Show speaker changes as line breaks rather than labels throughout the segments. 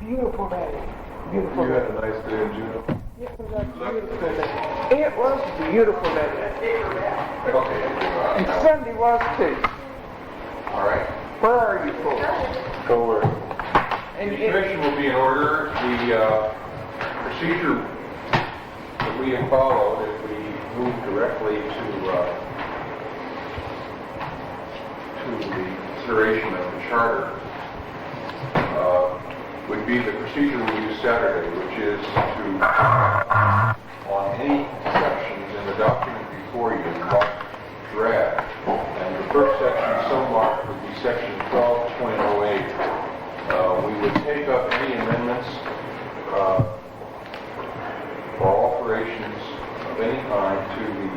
beautiful day. Beautiful
You
day.
had a nice day in Juneau?
It was a beautiful day. It was beautiful day.
Okay.
And Sunday was too.
All right.
Where are you for?
Go where?
And
The commission will be in order. The procedure that we have followed, if we move directly to the consideration of the charter, would be the procedure we use Saturday, which is to, on any sections in the document before you, mark draft. And the first section so marked would be section 12.08. We would take up any amendments or alterations of any kind to the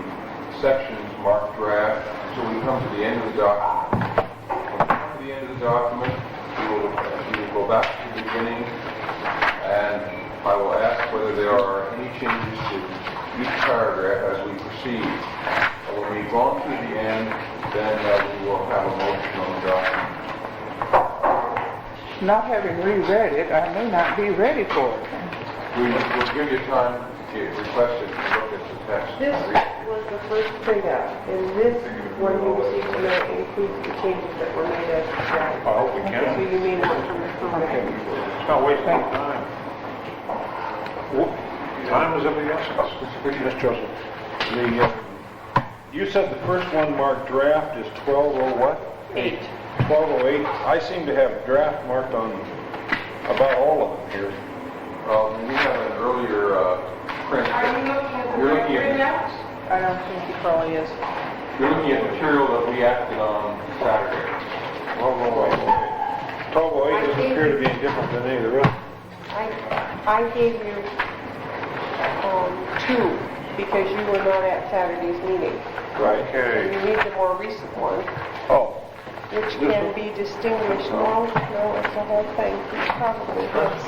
sections marked draft until we come to the end of the document. When we come to the end of the document, we will go back to the beginning, and I will ask whether there are any changes to each paragraph as we proceed. When we've gone to the end, then we will have a motion on the document.
not having reread it, I may not be ready for it.
We will give you time to request it to look at the text.
This was the first printout, and this one you received tonight includes the changes that were made as described.
I hope we
So
can.
you may not come from
Okay.
It's not wasting time. Time is of the essence. Ms. Joseph, you said the first one marked draft is 12:08 what?
8.
12:08. I seem to have draft marked on about all of them here.
We have an earlier print. You're looking at
I don't think he probably is.
you're looking at material that we acted on Saturday.
12:08. 12:08 doesn't appear to be any different than any of the rest.
I gave you 2 because you were not at Saturday's meeting.
Right.
And
Okay.
you need the more recent one,
Oh,
which can be distinguished. No, it's the whole thing. It's probably this.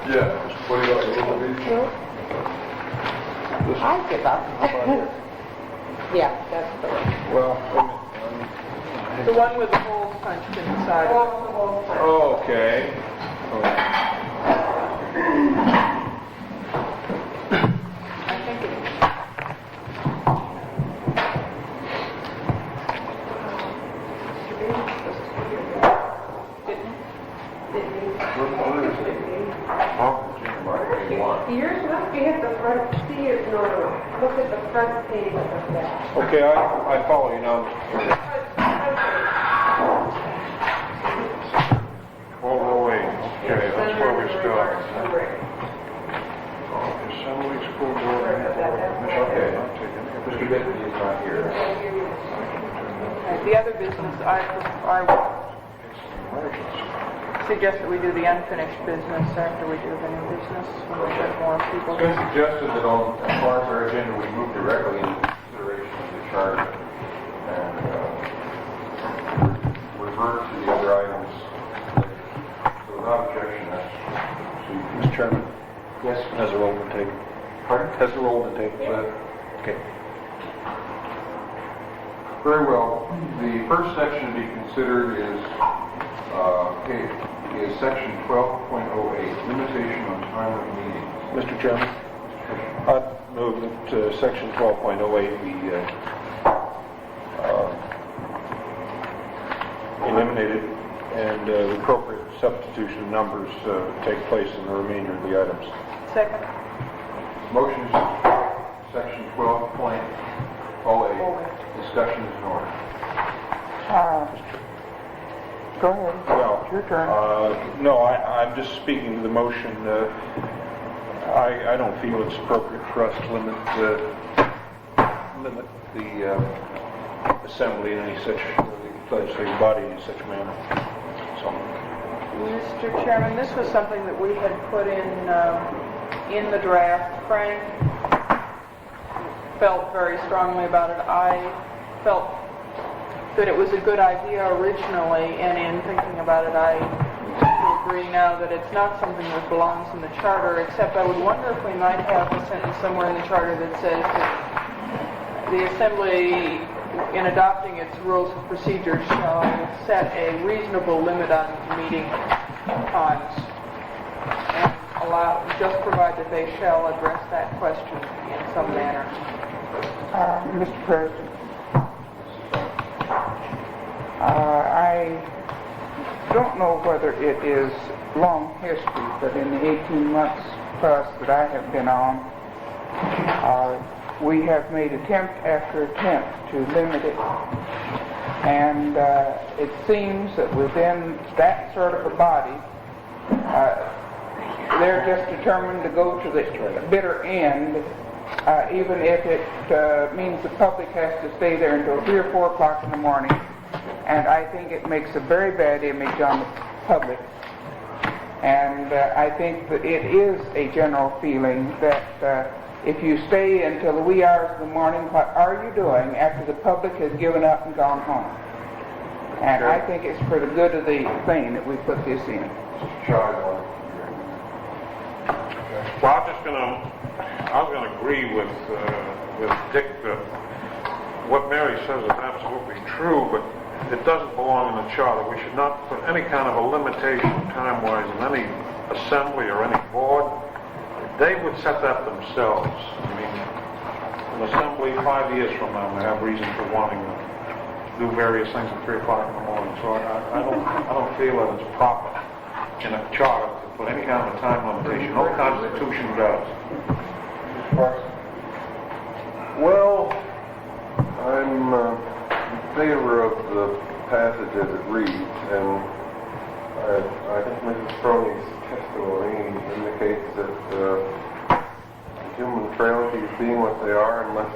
Yeah. What do you like to look at these?
No? I give up. Yeah, that's the one.
well,
The one with the holes punched inside of it.
okay.
I think it is.
Yours must be at the front. See it, no. Look at the front page of the back.
Okay, I follow you now. 12:08. Okay, that's where we start. Assembly School Board.
Okay. Mr. Bentley is not here.
The other business, I would suggest that we do the unfinished business after we do the new business, when we get more people.
It's been suggested that on, as far as our agenda, we move directly into consideration of the charter and revert to the other items later. So without objection, that's proceed.
Mr. Chairman,
Yes.
has the roll been taken?
Pardon?
Has the roll been taken? Okay.
Very well. The first section to be considered is section 12.08, limitation on time of meetings.
Mr. Chairman, I move that section 12.08 be eliminated and the appropriate substitution of numbers take place in the remainder of the items.
Second.
Motion is section 12.08. Discussion is in order.
Go ahead.
Well,
It's your turn.
no, I'm just speaking to the motion. I don't feel it's appropriate for us to limit the assembly in any such legislative body in such manner. So,
Mr. Chairman, this was something that we had put in the draft. Frank felt very strongly about it. I felt that it was a good idea originally, and in thinking about it, I agree now that it's not something that belongs in the charter, except I would wonder if we might have a sentence somewhere in the charter that says that the Assembly, in adopting its rules of procedure, shall set a reasonable limit on meeting times. allow, just provide that they shall address that question in some manner.
Mr. President, I don't know whether it is long history, but in the 18 months plus that I have been on, we have made attempt after attempt to limit it. And it seems that within that sort of a body, they're just determined to go to the bitter end, even if it means the public has to stay there until 3 or 4 o'clock in the morning. And I think it makes a very bad image on the public. And I think that it is a general feeling that if you stay until the wee hours of the morning, what are you doing after the public has given up and gone home? And I think it's for the good of the thing that we put this in.
Well, I'm gonna agree with Dick that what Mary says is absolutely true, but it doesn't belong in the charter. We should not put any kind of a limitation time-wise in any assembly or any board. They would set that themselves. I mean, an assembly 5 years from now may have reason for wanting to do various things at 3 o'clock in the morning. So I don't feel that it's proper in a charter to put any kind of a time limitation. No constitution does.
Well, I'm in favor of the passage as it reads, and I think Mrs. Crowley's testimony indicates that human frailties being what they are, unless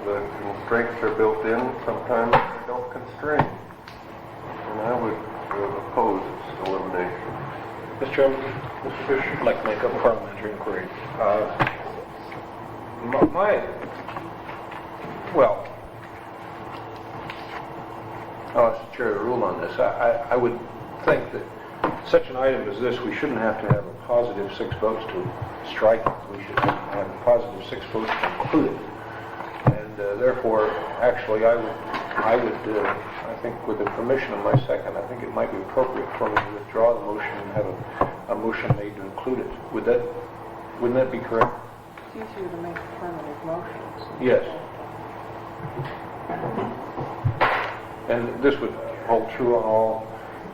the constraints are built in, sometimes they don't constrain. And I would oppose its elimination.
Mr. Chairman, Mr. Fisher, I'd like to make a parliamentary inquiry. I'll ask the chair to rule on this. I would think that such an item as this, we shouldn't have to have a positive 6 votes to strike it. We should have a positive 6 votes to include it. And therefore, actually, I think with the permission of my second, I think it might be appropriate for me to withdraw the motion and have a motion made to include it. Wouldn't that be correct?
It's easier to make affirmative motions.
Yes. And this would hold true on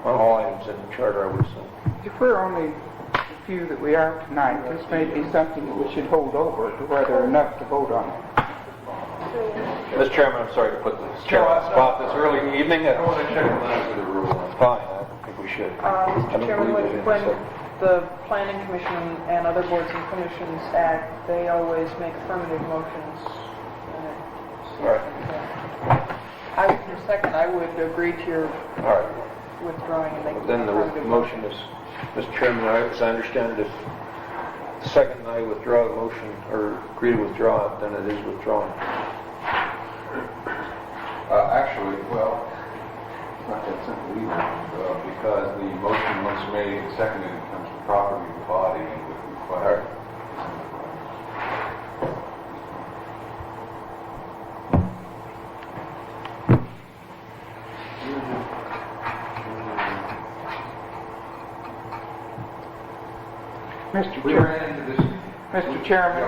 all items in the charter, I would assume.
If we're only the few that we are tonight, this may be something that we should hold over to where there are enough to vote on it.
Mr. Chairman, I'm sorry to put the chair on the spot this early in the evening.
I want to check the last of the rule.
Fine, I think we should.
Mr. Chairman, when the Planning Commission and other boards and commissions act, they always make affirmative motions.
Right.
Your second, I would agree to your
All right.
withdrawing and making
Then the
affirmative
motion is, Mr. Chairman, as I understand it, if the second I withdraw the motion, or agree to withdraw it, then it is withdrawn.
Actually, well, it's not that simple either, because the motion, once made and seconded, becomes the property of the body and would require.
Mr. Chairman,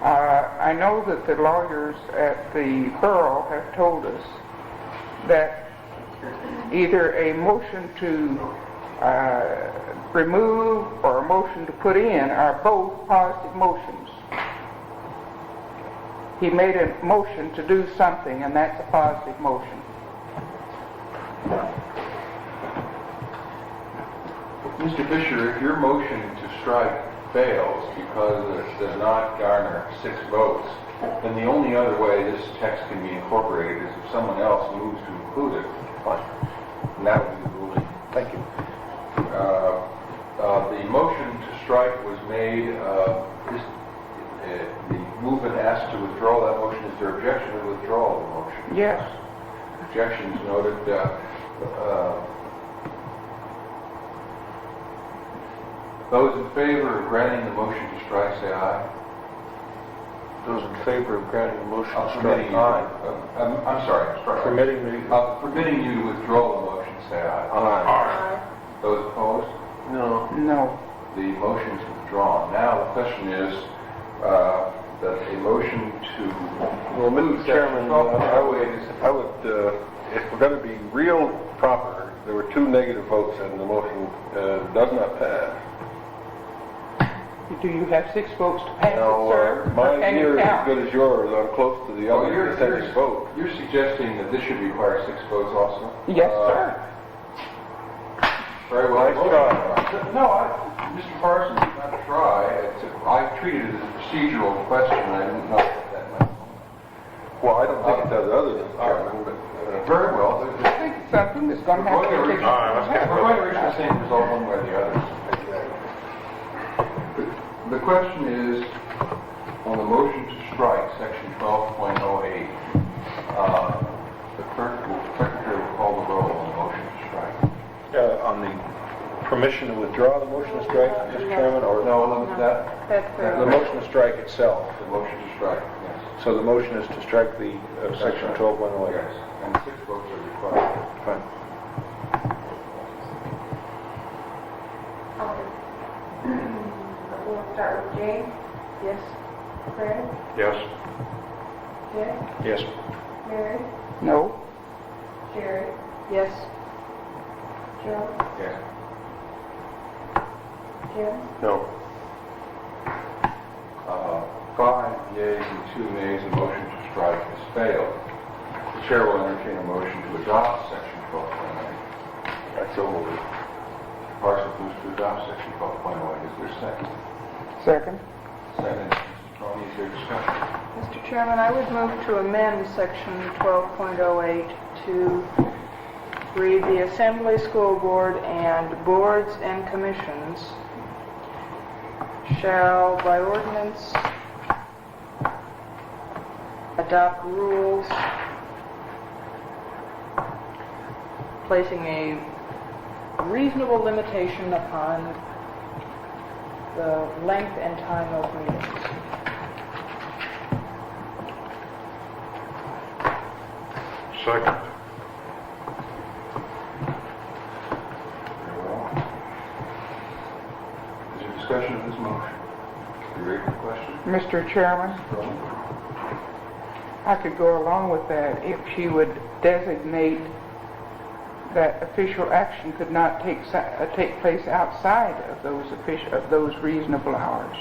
I know that the lawyers at the borough have told us that either a motion to remove or a motion to put in are both positive motions. He made a motion to do something, and that's a positive motion.
Mr. Fisher, if your motion to strike fails because it does not garner 6 votes, then the only other way this text can be incorporated is if someone else moves to include it. Fine. And that would be the ruling.
Thank you.
The motion to strike was made, the movement asked to withdraw that motion. Is there objection to the withdrawal of the motion?
Yes.
Objections noted. Those in favor of granting the motion to strike, say aye.
Those in favor of granting the motion to strike,
Permitting you,
aye.
I'm sorry.
Permitting me.
Permitting you to withdraw the motion, say aye.
Aye.
Those opposed?
No.
No.
The motion is withdrawn. withdrawn. Now, the question is, that a motion to...
Well, Mr. Chairman, I would, if we're going to be real proper, there were 2 negative votes and the motion does not pass.
Do you have 6 votes to pass it,
Now,
sir? Or
my
can you
ear is as
count?
good as yours. I'm close to the
Oh,
other percentage vote.
You're suggesting that this should require 6 votes also?
Yes, sir.
Very well.
Nice try.
No, Mr. Parsons did not try. I treated it as a procedural question. I didn't know that much.
Well, I don't think it does other than Chairman, but...
Very well.
I think it's something that's going to have to be taken.
All right, let's get
We're going to reach the same result one way or the other. The question is, on the motion to strike section 12.08, the secretary will call the roll on the motion to strike.
On the permission to withdraw the motion to strike, Mr. Chairman, or...
No, that,
That's
The motion to strike itself.
the motion to strike, yes.
So the motion is to strike the section 12.08.
Yes, and 6 votes are required.
Fine.
We'll start with Jane.
Yes.
Fred,
Yes.
Dick,
Yes.
Mary,
No.
Jerry,
Yes.
Joe,
Yes.
Jim,
No.
5 yeas and 2 nays, the motion to strike has failed. The chair will entertain a motion to adopt section 12.08.
That's so moved.
Parsons moves to adopt section 12.08. Is there a second?
Second.
Second. Mr. Tony, is there discussion?
Mr. Chairman, I would move to amend section 12.08 to read the Assembly, School Board, and boards and commissions shall, by ordinance, adopt rules placing a reasonable limitation upon the length and time of meetings.
Second.
Very well. Is there discussion of this motion? You ready for the question?
Mr. Chairman, I could go along with that if she would designate that official action could not take place outside of those reasonable hours.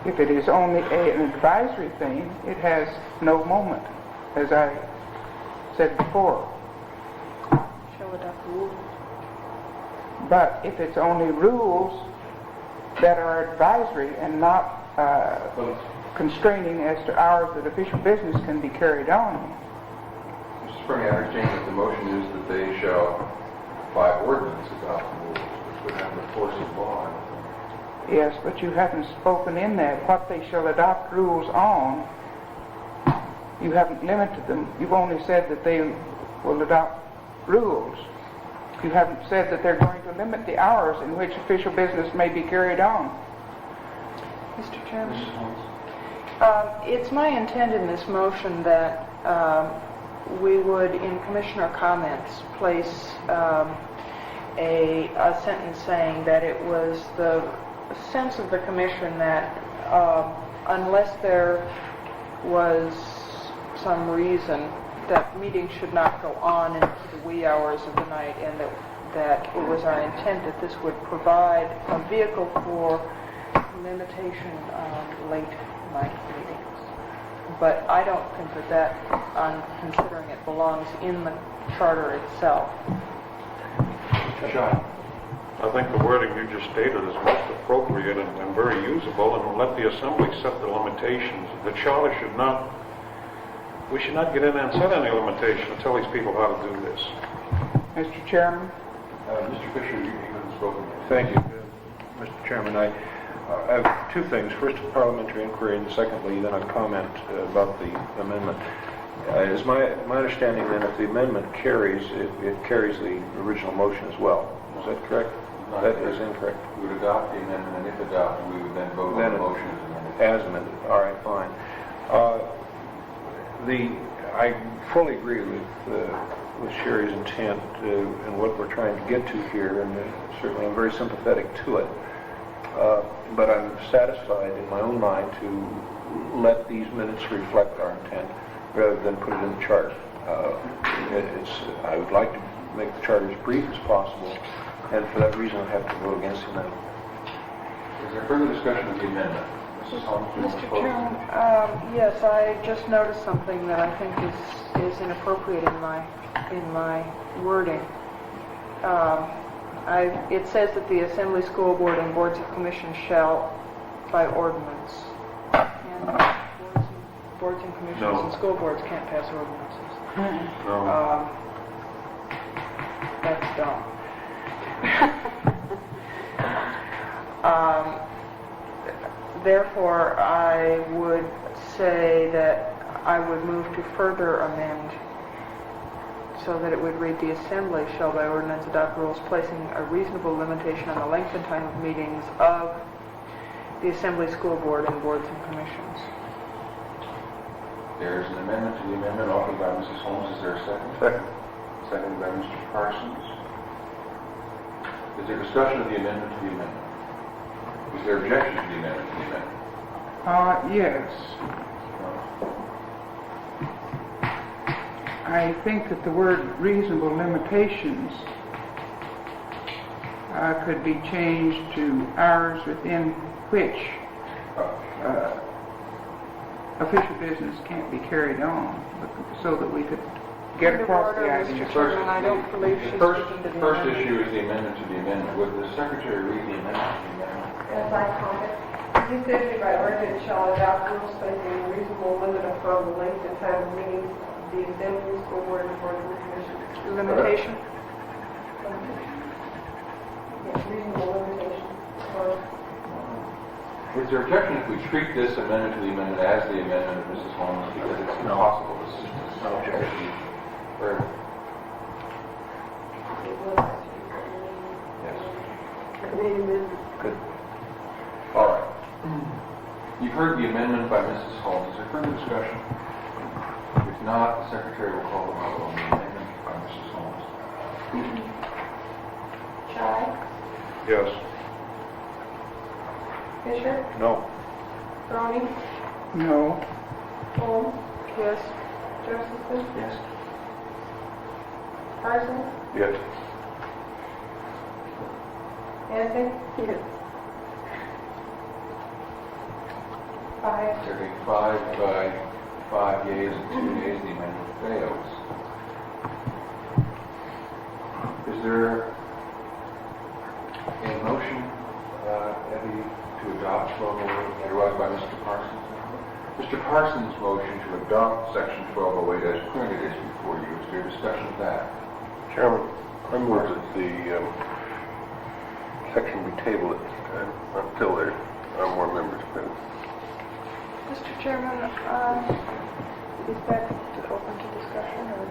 If it is only an advisory thing, it has no moment, as I said before.
Shall adopt rules.
But if it's only rules that are advisory and not constraining as to hours that official business can be carried on.
Mr. Spring, I understand that the motion is that they shall, by ordinance, adopt the rules, which would have the force of law.
Yes, but you haven't spoken in that what they shall adopt rules on. You haven't limited them. You've only said that they will adopt rules. You haven't said that they're going to limit the hours in which official business may be carried on.
Mr. Chairman? It's my intent in this motion that we would, in Commissioner comments, place a sentence saying that it was the sense of the Commission that unless there was some reason that meetings should not go on into the wee hours of the night, and that it was our intent that this would provide a vehicle for limitation on late night meetings. But I don't think that I'm considering it belongs in the charter itself.
John?
I think the wording you just stated is most appropriate and very usable, and will let the Assembly set the limitations. The charter should not, we should not get in and set any limitation and tell these people how to do this.
Mr. Chairman?
Mr. Fisher, you haven't spoken yet.
Thank you, Mr. Chairman. I have 2 things. First, a parliamentary inquiry, and secondly, then a comment about the amendment. Is my understanding then, if the amendment carries, it carries the original motion as well. Is that correct? That is incorrect.
We would adopt the amendment, and if adopted, we would then vote on the motion as amended.
As amended. All right, fine. I fully agree with Sherry's intent and what we're trying to get to here, and certainly I'm very sympathetic to it. But I'm satisfied in my own mind to let these minutes reflect our intent rather than put it in the charter. I would like to make the charter as brief as possible, and for that reason I have to vote against the amendment.
Is there further discussion of the amendment? Mrs. Holmes, do you want to
Mr.
close?
Chairman, yes, I just noticed something that I think is inappropriate in my wording. It says that the Assembly, School Board, and Boards of Commission shall, by ordinance. And boards and commissions
No.
and school boards can't pass ordinances.
No.
That's dumb. Therefore, I would say that I would move to further amend so that it would read, the Assembly shall by ordinance adopt rules placing a reasonable limitation on the length and time of meetings of the Assembly, School Board, and Boards and Commissions.
There is an amendment to the amendment offered by Mrs. Holmes. Is there a second?
Second.
Seconded by Mr. Parsons. Is there discussion of the amendment to the amendment? Is there objection to the amendment to the amendment?
Yes. I think that the word reasonable limitations could be changed to hours within which official business can't be carried on, so that we could get across the idea.
Mr. Chairman, I don't believe she's
First
speaking to the
first
amendment.
issue is the amendment to the amendment. Would the Secretary read the amendment to the amendment?
As I comment, the Assembly by ordinance shall adopt rules placing a reasonable limit upon the length and time of meetings of the Assembly, School Board, and Board of Commissioners.
Limitation?
Yes, reasonable limitation.
Is there objection if we treat this amendment to the amendment as the amendment of Mrs. Holmes because it's impossible to objection? Very well. Yes. Good. All right. You've heard the amendment by Mrs. Holmes. Is there further discussion? If not, the Secretary will call the vote on the amendment by Mrs. Holmes.
Chai,
Yes.
Fisher,
No.
Browning,
No.
Holmes,
Yes.
Josephson,
Yes.
Parsons,
Yes.
Anthony. Yes. 5.
There being 5 by 5 yeas and 2 nays, the amendment fails. Is there a motion, Eddie, to adopt 1208? There was by Mr. Parsons. Mr. Parsons' motion to adopt Section 1208 as printed is before you. Is there discussion of that?
Chairman, I move that the section be tabled until there are more members present.
Mr. Chairman, is that open to discussion or?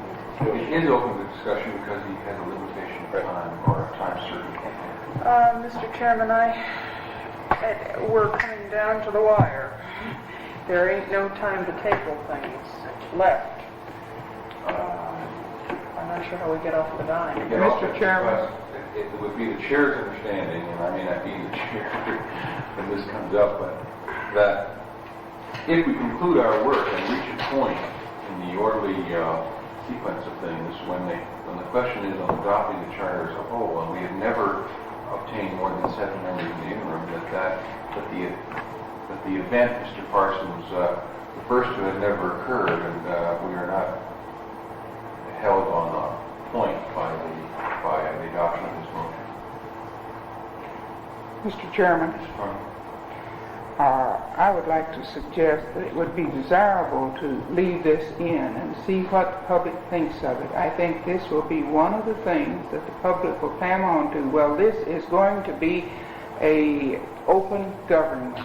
It is open to discussion because he has a limitation of time or a time certain.
Mr. Chairman, we're coming down to the wire. There ain't no time to table things left. I'm not sure how we get off the dime.
We get off
Mr.
it
Chairman.
because It would be the chair's understanding, and I may not be the chair when this comes up, but that if we conclude our work and reach a point in the orderly sequence of things, when the question is on adopting the charter as a whole, and we have never obtained more than 7 members in the interim, that the event, Mr. Parsons, refers to has never occurred, and we are not held on a point by the adoption of this motion.
Mr. Chairman, I would like to suggest that it would be desirable to leave this in and see what the public thinks of it. I think this will be one of the things that the public will clam on to. Well, this is going to be a open government.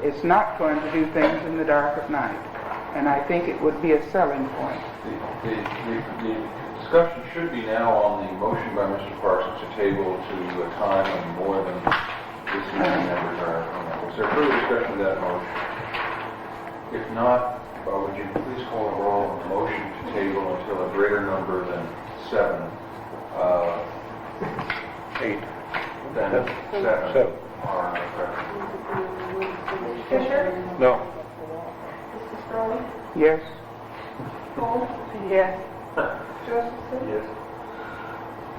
It's not going to do things in the dark of night. And I think it would be a selling point.
The discussion should be now on the motion by Mr. Parsons to table to a time when more than this many members are. Is there further discussion of that motion? If not, would you please call a roll on the motion to table until a greater number than 7,
8.
than 7
Seven.
are
Fisher?
No.
Mrs. Rowley?
Yes.
Holmes?
Yes.
Josephson?
Yes.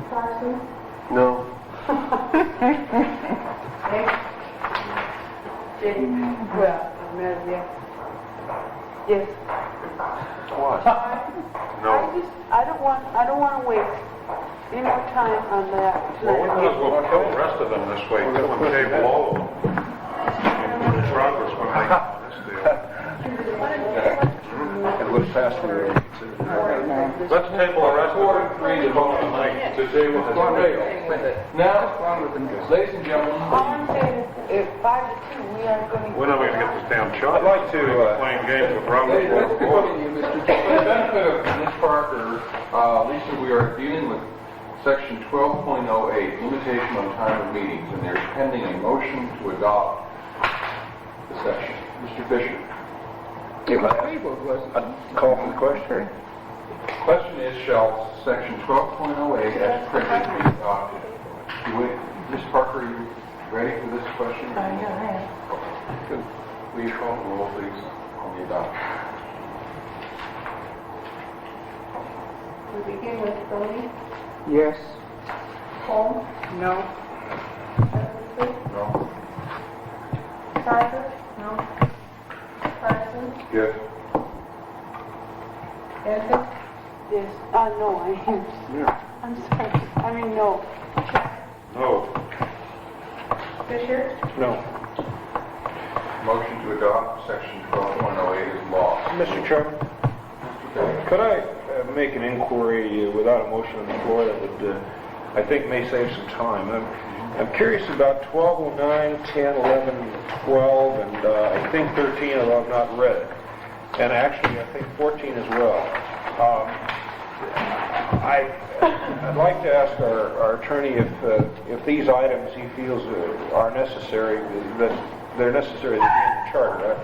Parsons?
No.
Well, yes. Yes.
What?
I don't want to waste any more time on that
Well, we
tonight.
might as well kill the rest of them this way, too, and table all of them. And progress we're making on this deal.
It was fast and we
Let's table the rest of them.
Read the vote tonight to table has failed. Now, ladies and gentlemen,
All in favor, 5-2, we are going to...
We're not going to get this damn chart.
I'd like to,
Playing games with progress.
for the benefit of Ms. Parker, Lisa, we are dealing with Section 12.08, limitation on time of meetings, and there's pending a motion to adopt the section. Mr. Fisher.
It was tabled, wasn't it?
I'd call for the question.
Question is, shall Section 12.08 as printed be adopted? Ms. Parker, are you ready for this question? Good. Will you call the roll, please, on the adoption?
We begin with Rowley?
Yes.
Holmes?
No.
Josephson?
No?
Parker? No. Parsons?
Yes.
Benson?
Yes. No, I'm sorry. I mean, no.
No.
Fisher?
No.
Motion to adopt Section 12.08 is law.
Mr. Chairman, could I make an inquiry without a motion on the floor that would, I think, may save some time? I'm curious about 1209, 10, 11, 12, and I think 13, although I've not read it. And actually, I think 14 as well. I'd like to ask our attorney if these items he feels are necessary, that they're necessary to be in the charter.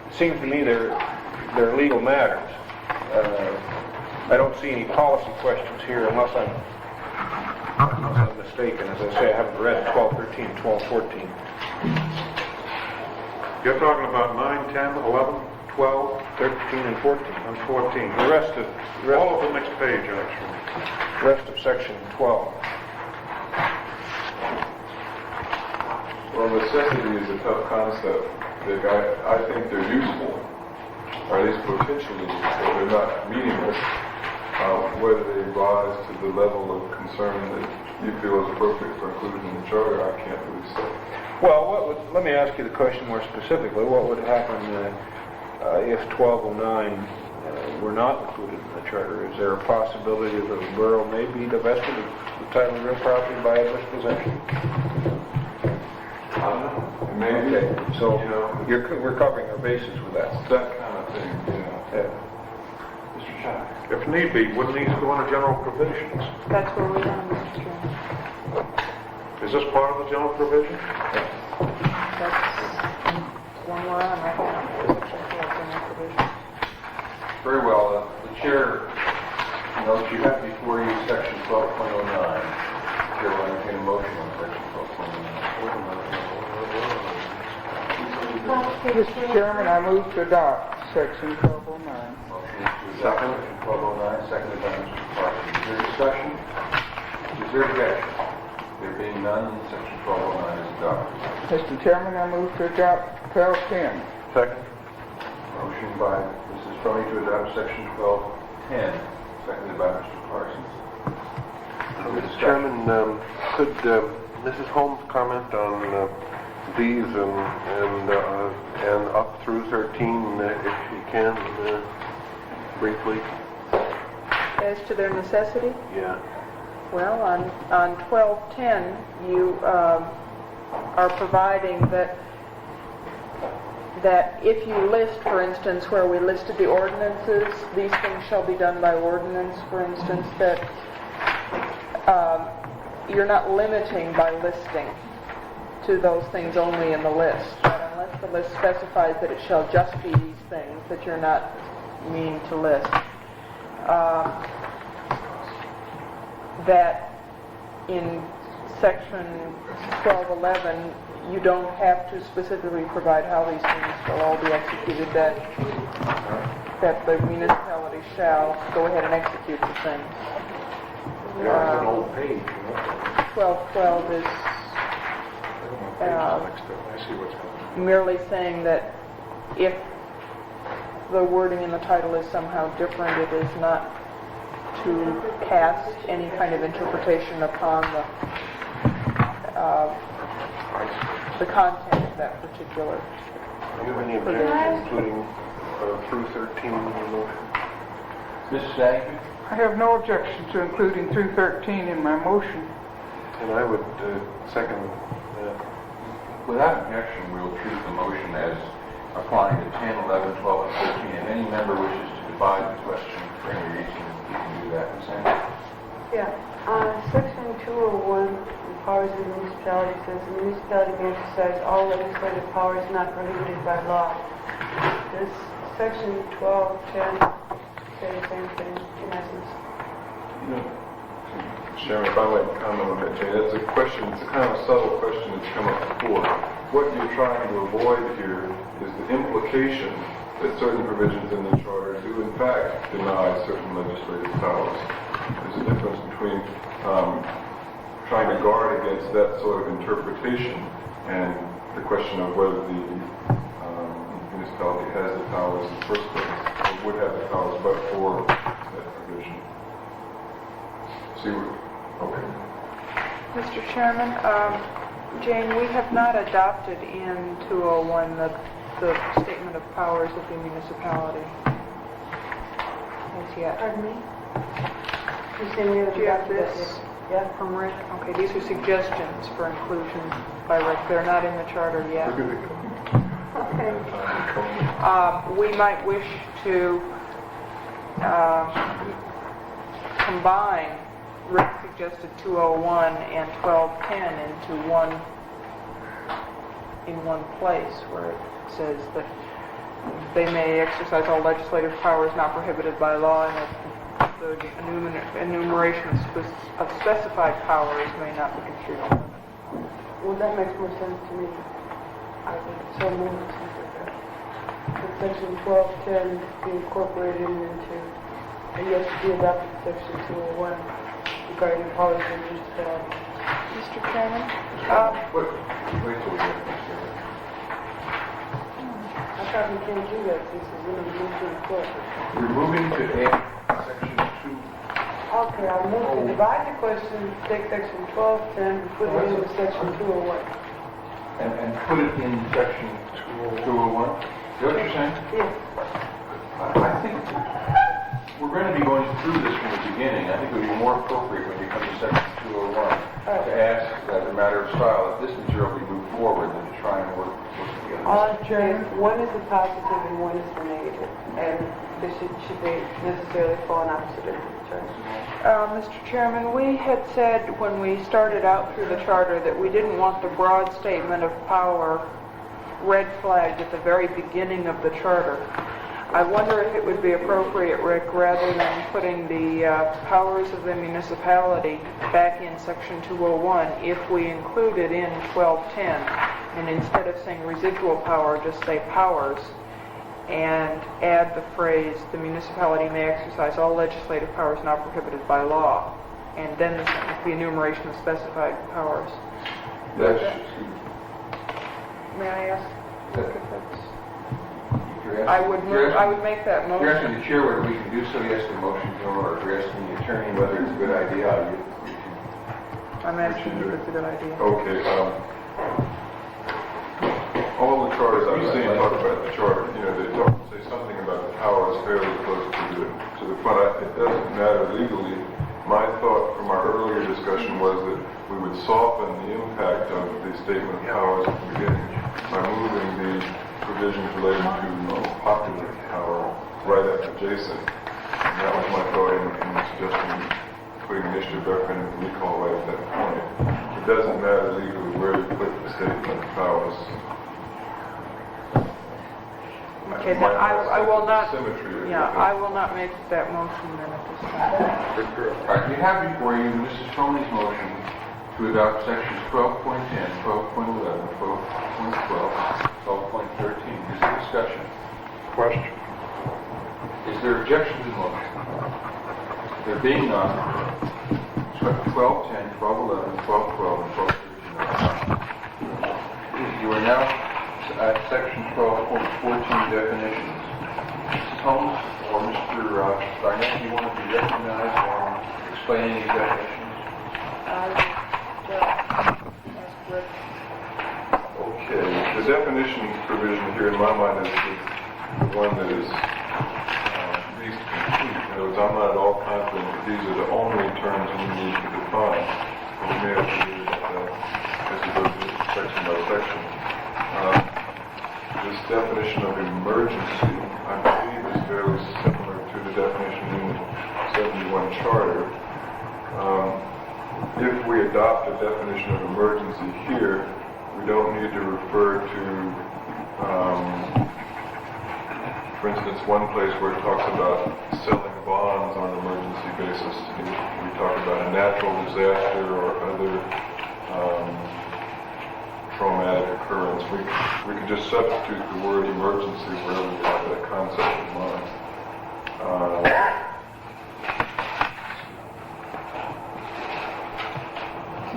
It seems to me they're legal matters. I don't see any policy questions here unless I'm mistaken. As I say, I haven't read 12, 13, 12, 14.
You're talking about 9, 10, 11, 12,
13 and 14.
and 14.
The rest of
All of the next page, actually.
rest of section 12.
Well, necessity is a tough concept. I think they're useful, or at least potentially useful. They're not meaningless. Whether they rise to the level of concern that you feel is appropriate for inclusion in the charter, I can't really say.
Well, let me ask you the question more specifically. What would happen if 1209 were not included in the charter? Is there a possibility that the borough may be divested of the title of real property by adverse possession?
I don't know. Maybe.
Okay, so
You know,
we're covering our bases with that.
that kind of thing, yeah.
Yeah.
Mr. Shaw.
If need be, wouldn't these go into general provisions?
That's where we are, Mr. Chairman.
Is this part of the general provision?
That's one we're on right now.
Very well. The chair notes you have before you section 12.09. Chair will entertain a motion on section 12.09.
Mr. Chairman, I move to adopt section 1209.
Motion to adopt section 1209, seconded by Mr. Parsons. Is there discussion? Is there objection? There being none, section 1209 is adopted.
Mr. Chairman, I move to adopt 1210.
Second.
Motion by Mrs. Tony to adopt section 1210, seconded by Mr. Parsons. Further
Mr.
discussion?
Chairman, could Mrs. Holmes comment on these and up through 13, if she can, briefly?
As to their necessity?
Yeah.
Well, on 1210, you are providing that if you list, for instance, where we listed the ordinances, these things shall be done by ordinance, for instance, that you're not limiting by listing to those things only in the list. But unless the list specifies that it shall just be these things that you're not meaning to list. That in section 1211, you don't have to specifically provide how these things shall all be executed, that the municipality shall go ahead and execute the things.
There's an old page,
1212 is
I see what's happening.
merely saying that if the wording in the title is somehow different, it is not to cast any kind of interpretation upon the content of that particular.
Do you have any objections, including through 13 in your motion?
Mrs. Agnew?
I have no objection to including through 13 in my motion.
And I would second that.
Without objection, we'll treat the motion as applying to 10, 11, 12, and 13. If any member wishes to divide the question for any reason, you can do that. Ms. Agnew?
Yeah, section 201, powers of the municipality says the municipality may exercise all legislative powers not prohibited by law. Does section 1210 say the same thing in essence?
Chairman, if I might comment on that, Jane, that's a question, it's a kind of subtle question that's come up before. What you're trying to avoid here is the implication that certain provisions in the charter do in fact deny certain legislative powers. There's a difference between trying to guard against that sort of interpretation and the question of whether the municipality has the powers in the first place, or would have the powers but for that provision. See what? Okay.
Mr. Chairman, Jane, we have not adopted in 201 the statement of powers of the municipality as yet.
Pardon me? You're saying we haven't
Do you have
adopted that
this
yet? Yeah.
from Rick? Okay, these are suggestions for inclusion by Rick. They're not in the charter yet.
Okay.
We might wish to combine Rick suggested 201 and 1210 into one place where it says that they may exercise all legislative powers not prohibited by law, and that the enumeration of specified powers may not be construed on limit.
Well, that makes more sense to me. I would so move something like that. But section 1210 be incorporated into, and yet to be adopted section 201 regarding powers of the municipality.
Mr. Chairman?
Wait till we get this here.
I thought we can't do that since it's in the motion of court.
We're moving to add section 2.
Okay, I'll move to divide the question, take section 1210 and put it into section 201.
And put it in section 201? Is that what you're saying?
Yes.
I think we're going to be going through this from the beginning. I think it would be more appropriate when you come to section 201 to ask, as a matter of style, if this material be moved forward than to try and work together.
One is the positive and one is the negative, and they should they necessarily fall in opposite ends of the charter?
Mr. Chairman, we had said when we started out through the charter that we didn't want the broad statement of power red flagged at the very beginning of the charter. I wonder if it would be appropriate, Rick, rather than putting the powers of the municipality back in section 201, if we include it in 1210, and instead of saying residual power, just say powers, and add the phrase, the municipality may exercise all legislative powers not prohibited by law, and then the enumeration of specified powers. May I ask? Rick, if that's... I would make that
If you're
motion.
asking the chair whether we can do so, yes, the motion to, or if you're asking the attorney whether it's a good idea,
I'm asking if it's a good idea.
Okay, all the charters I've seen talk about the charter, they don't say something about the powers fairly close to the front. It doesn't matter legally. My thought from our earlier discussion was that we would soften the impact of the statement of powers at the beginning by moving the provisions related to popular power right after adjacent. And that was my thought in suggesting putting initiative referendum and recall right at that point. It doesn't matter legally where you put the statement of powers.
Okay, then
My
I will
sense
not,
of symmetry is
yeah,
that-
I will not make that motion then at this time.
All right, you have before you Mrs. Troney's motion to adopt sections 12.10, 12.11, 12.12, 12.13. Is there discussion?
Question.
Is there objection to the motion? There being none, 12.10, 12.11, 12.12, and 12.13. You are now at section 12.14 definitions. Mrs. Holmes or Mr. Barnett, do you want to be recognized on explaining these definitions?
Okay, the definition provision here in my mind is the one that is least complete. In other words, I'm not at all confident that these are the only terms we need to define. We may have to do that as we go through section by section. This definition of emergency, I believe, is fairly similar to the definition in the 71 Charter. If we adopt a definition of emergency here, we don't need to refer to, for instance, one place where it talks about selling bonds on an emergency basis. We talk about a natural disaster or other traumatic occurrence. We can just substitute the word emergency wherever we have that concept in mind.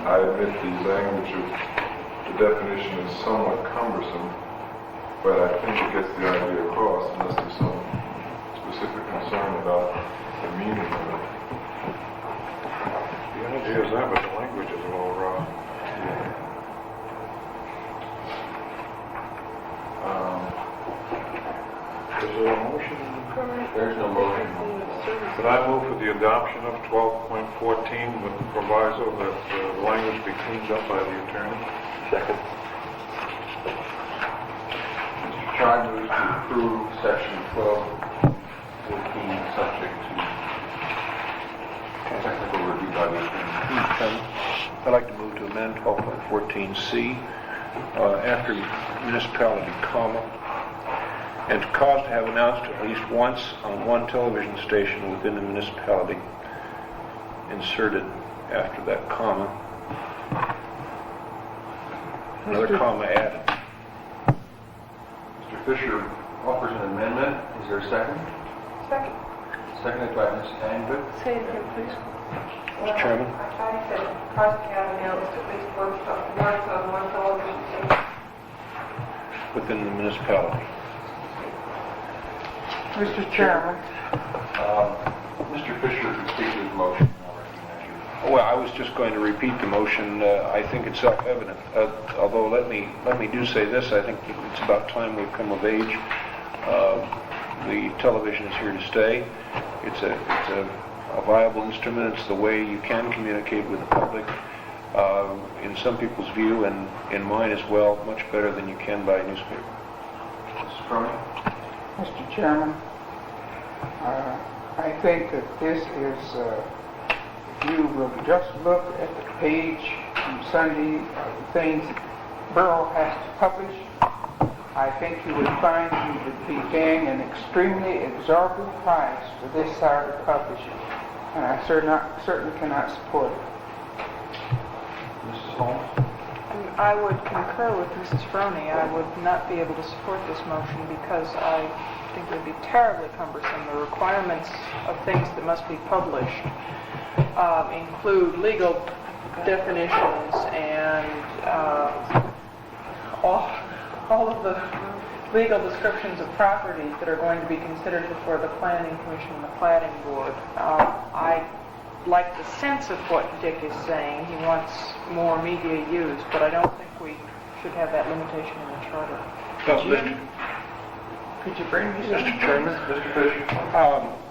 I admit the language of the definition is somewhat cumbersome, but I think it gets the idea across unless there's some specific concern about the meaning of it.
The idea is that, but the language is a little raw. Is there a motion?
There's no motion.
Could I move for the adoption of 12.14 with the proviso that the language be cleaned up by the attorney?
Second.
Mr. Chard moves to approve section 12.14 subject to technical review by the attorney.
I'd like to move to amend 12.14C after municipality, comma, and to cause to have announced at least once on one television station within the municipality, inserted after that comma, another comma added.
Mr. Fisher offers an amendment. Is there a second?
Second.
Seconded by Ms. Angvid.
Say it again, please.
Mr. Chairman?
I thought you said cause to have announced at least once on one television station.
Within the municipality.
Mr. Chairman,
Mr. Fisher, who speaks to his motion, I'll recognize you.
Well, I was just going to repeat the motion. I think it's self-evident. Although let me do say this. I think it's about time we've come of age. The television is here to stay. It's a viable instrument. It's the way you can communicate with the public. In some people's view, and in mine as well, much better than you can by newspaper.
Mrs. Cronin?
Mr. Chairman, I think that this is, if you will just look at the page from Sunday, the things Borough has to publish, I think you would find you would be paying an extremely exorbitant price for this sort of publishing, and I certainly cannot support it.
Mrs. Holmes?
I would concur with Mrs. Froney. I would not be able to support this motion because I think it would be terribly cumbersome. The requirements of things that must be published include legal definitions and all of the legal descriptions of properties that are going to be considered before the Planning Commission and the Planning Board. I like the sense of what Dick is saying. He wants more media use, but I don't think we should have that limitation in the charter. Could you bring me some?
Mr. Chairman?
Mr. Fisher?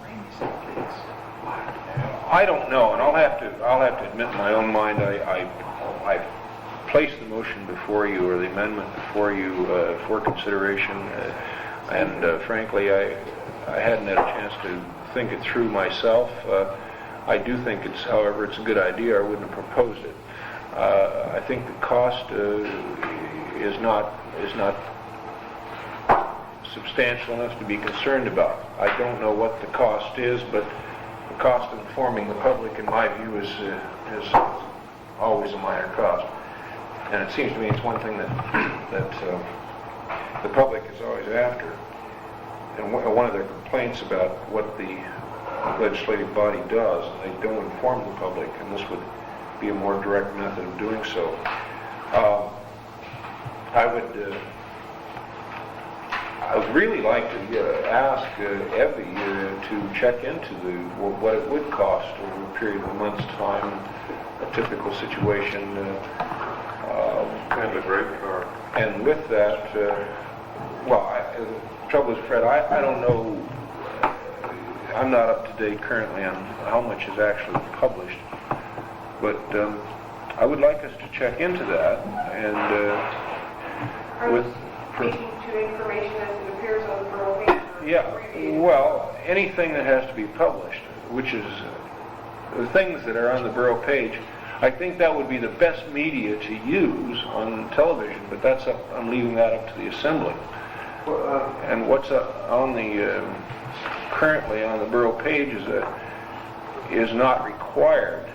Bring me some, please.
I don't know, and I'll have to admit in my own mind, I placed the motion before you, or the amendment before you, for consideration, and frankly, I hadn't had a chance to think it through myself. I do think however, it's a good idea. I wouldn't have proposed it. I think the cost is not substantial enough to be concerned about. I don't know what the cost is, but the cost of informing the public, in my view, is always a minor cost. And it seems to me it's one thing that the public is always after. And one of their complaints about what the legislative body does, and they don't inform the public, and this would be a more direct method of doing so. I would really like to ask Evie to check into what it would cost over a period of a month's time, a typical situation.
And a great car.
And with that, the trouble is, Fred, I don't know, I'm not up to date currently on how much is actually published, but I would like us to check into that, and
Speaking to information as it appears on the Borough paper.
yeah, well, anything that has to be published, which is the things that are on the Borough page, I think that would be the best media to use on television, but I'm leaving that up to the Assembly. And what's currently on the Borough page is not required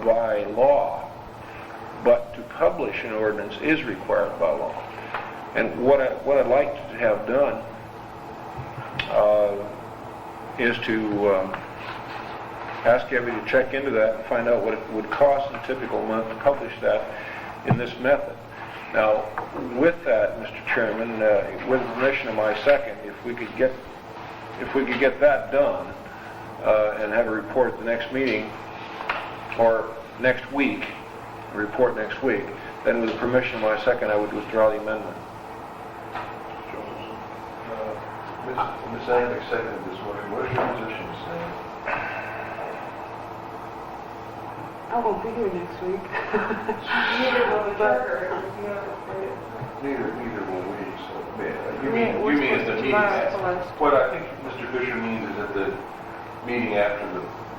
by law, but to publish an ordinance is required by law. And what I'd like to have done is to ask everybody to check into that and find out what it would cost in a typical month to publish that in this method. Now, with that, Mr. Chairman, with permission of my second, if we could get that done and have a report at the next meeting or next week, a report next week, then with the permission of my second, I would withdraw the amendment.
Ms. Amick seconded this motion. What is your position, Ms. Amick?
I won't be here next week.
Neither will the charter.
Neither will we, so, you
We're
mean at the
supposed to
meeting
tomorrow,
after?
Celeste.
What I think Mr. Fisher means is at the meeting after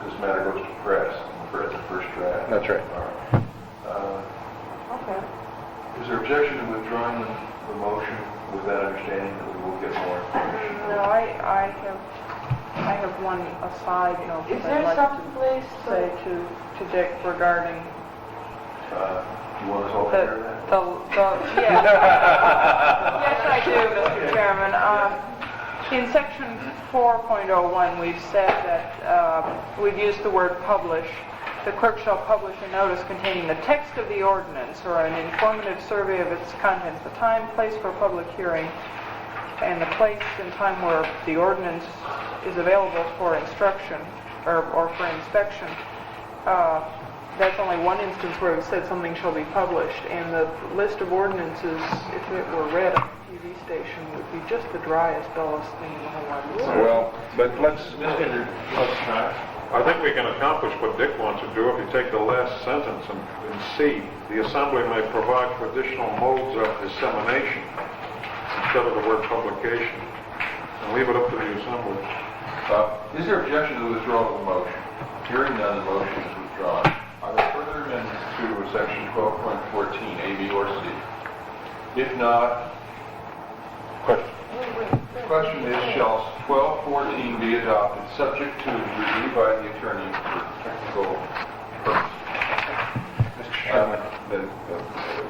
this matter goes to press, for the first draft.
That's right.
All right.
Okay.
Is there objection to withdrawing the motion with that understanding that we will get more information?
No, I have one aside note
Is
that
there
I'd like
some
to
place
say to Dick regarding
You want us all to hear that?
yes. Yes, I do, Mr. Chairman. In section 4.01, we've said that we've used the word publish. The clerk shall publish a notice containing the text of the ordinance or an informative survey of its contents, the time, place for public hearing, and the place and time where the ordinance is available for instruction or for inspection. That's only one instance where it said something shall be published, and the list of ordinances, if it were read on the TV station, would be just the driest, dullest thing in the whole wide world.
Well, but let's
I think we can accomplish what Dick wants to do if you take the last sentence and see, the Assembly may provide for additional modes of dissemination instead of the word publication, and leave it up to the Assembly.
Is there objection to the withdrawal of the motion? Hearing none, the motion is withdrawn. Are there further amendments to section 12.14, A, B, or C? If not, the question is, shall 12.14 be adopted subject to review by the attorney for technical purposes?
Mr. Chairman,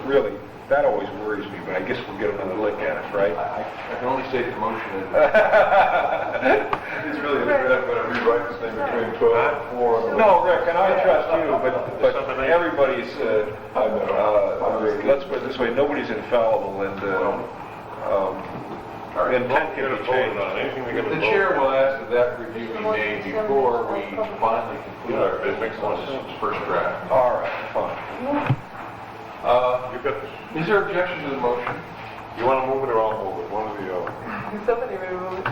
really, that always worries me, but I guess we'll get another look at it, right?
I can only say the motion is...
It's really, I'm going to rewrite this thing between 12 and 4.
No, Rick, and I trust you, but everybody's, let's put it this way, nobody's infallible, and intent can be changed.
The chair will ask that that review be made before we finally conclude our business on this first draft.
All right, fine.
You got this.
Is there objection to the motion?
You want to move it or I'll move it? One or the other.
Somebody remove it.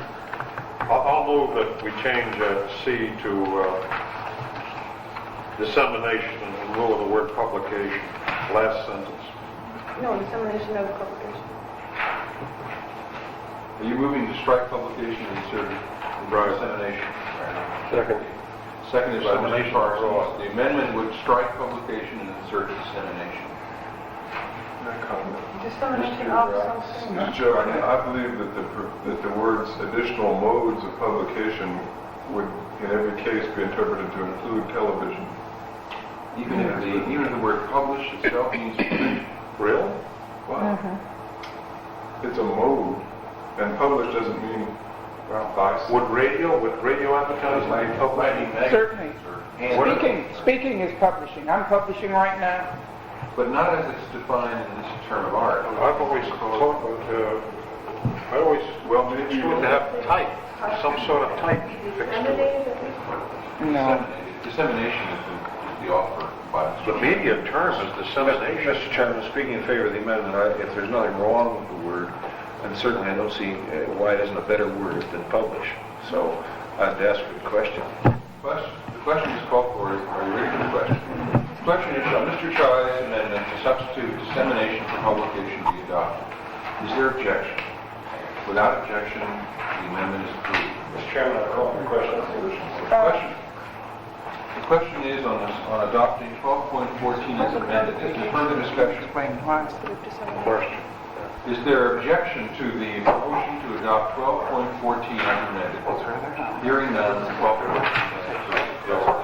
I'll move that we change C to dissemination in lieu of the word publication, last sentence.
No, dissemination of the publication.
Are you moving to strike publication and insert dissemination?
Second.
Second is by Mr. Parsons. The amendment would strike publication and insert dissemination.
Dissemination of something.
Mr. Chairman, I believe that the words additional modes of publication would in every case be interpreted to include television.
Even if the word publish itself means print.
Really? Wow. It's a mode, and publish doesn't mean by.
Would radio advertising be publishing?
Certainly. Speaking is publishing. I'm publishing right now.
But not as it's defined in this term of art.
I've always thought, well, maybe you would have type, some sort of type fixed to it.
No.
Dissemination is the offer by
The media term is dissemination.
Mr. Chairman, speaking in favor of the amendment, if there's nothing wrong with the word, and certainly I don't see why it isn't a better word than publish. So I'd ask for the question.
The question is called for. Are you ready for the question? The question is, shall Mr. Childs' amendment to substitute dissemination for publication be adopted? Is there objection? Without objection, the amendment is approved.
Mr. Chairman, I call for the question.
The question is on adopting 12.14 as amended. Is there further discussion?
Question.
Is there objection to the motion to adopt 12.14 as amended? Hearing none, 12.14 is approved.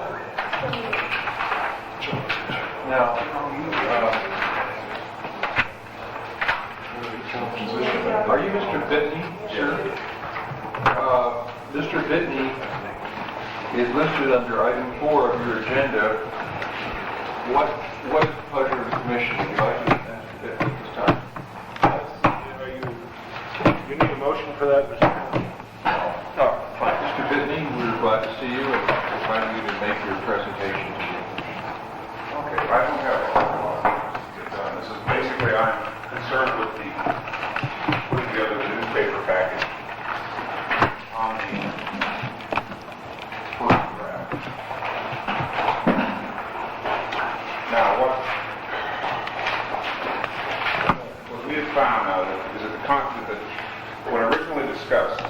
Now, are you Mr. Bitney, sir? Mr. Bitney is listed under item 4 of your agenda. What is the pleasure of the commission? Would you like to ask Mr. Bitney at this time?
You need a motion for that, Mr. Chairman?
No. Fine. Mr. Bitney, we're glad to see you and invite you to make your presentation to you.
Okay, I don't have a lot to get done. This is basically, I'm concerned with putting together the newspaper package on the photograph. Now, what we have found out is that the concept that when originally discussed,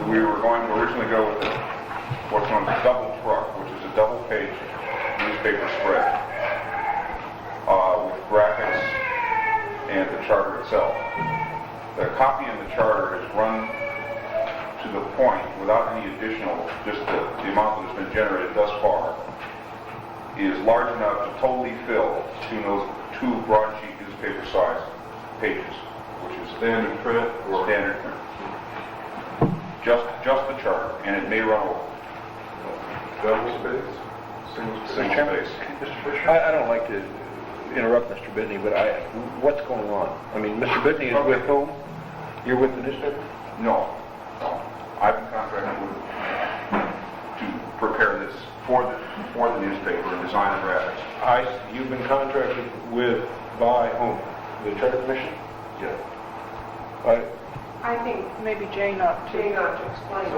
we were going to originally go with what's known as double truck, which is a double-page newspaper spread with graphics and the charter itself. The copy of the charter is run to the point without any additional, just the amount that has been generated thus far is large enough to totally fill two broadsheet newspaper size pages, which is
Standard print or
standard print. Just the charter, and it may run over.
double space? Single
Single
space?
space.
Mr. Fisher?
I don't like to interrupt Mr. Bitney, but what's going on? I mean, Mr. Bitney is with whom? You're with the newspaper?
No. I've been contracted to prepare this for the newspaper and design the graphics.
You've been contracted with, by whom? The Charter Commission?
Yeah.
I think
Maybe Jane ought to.
Jane ought to explain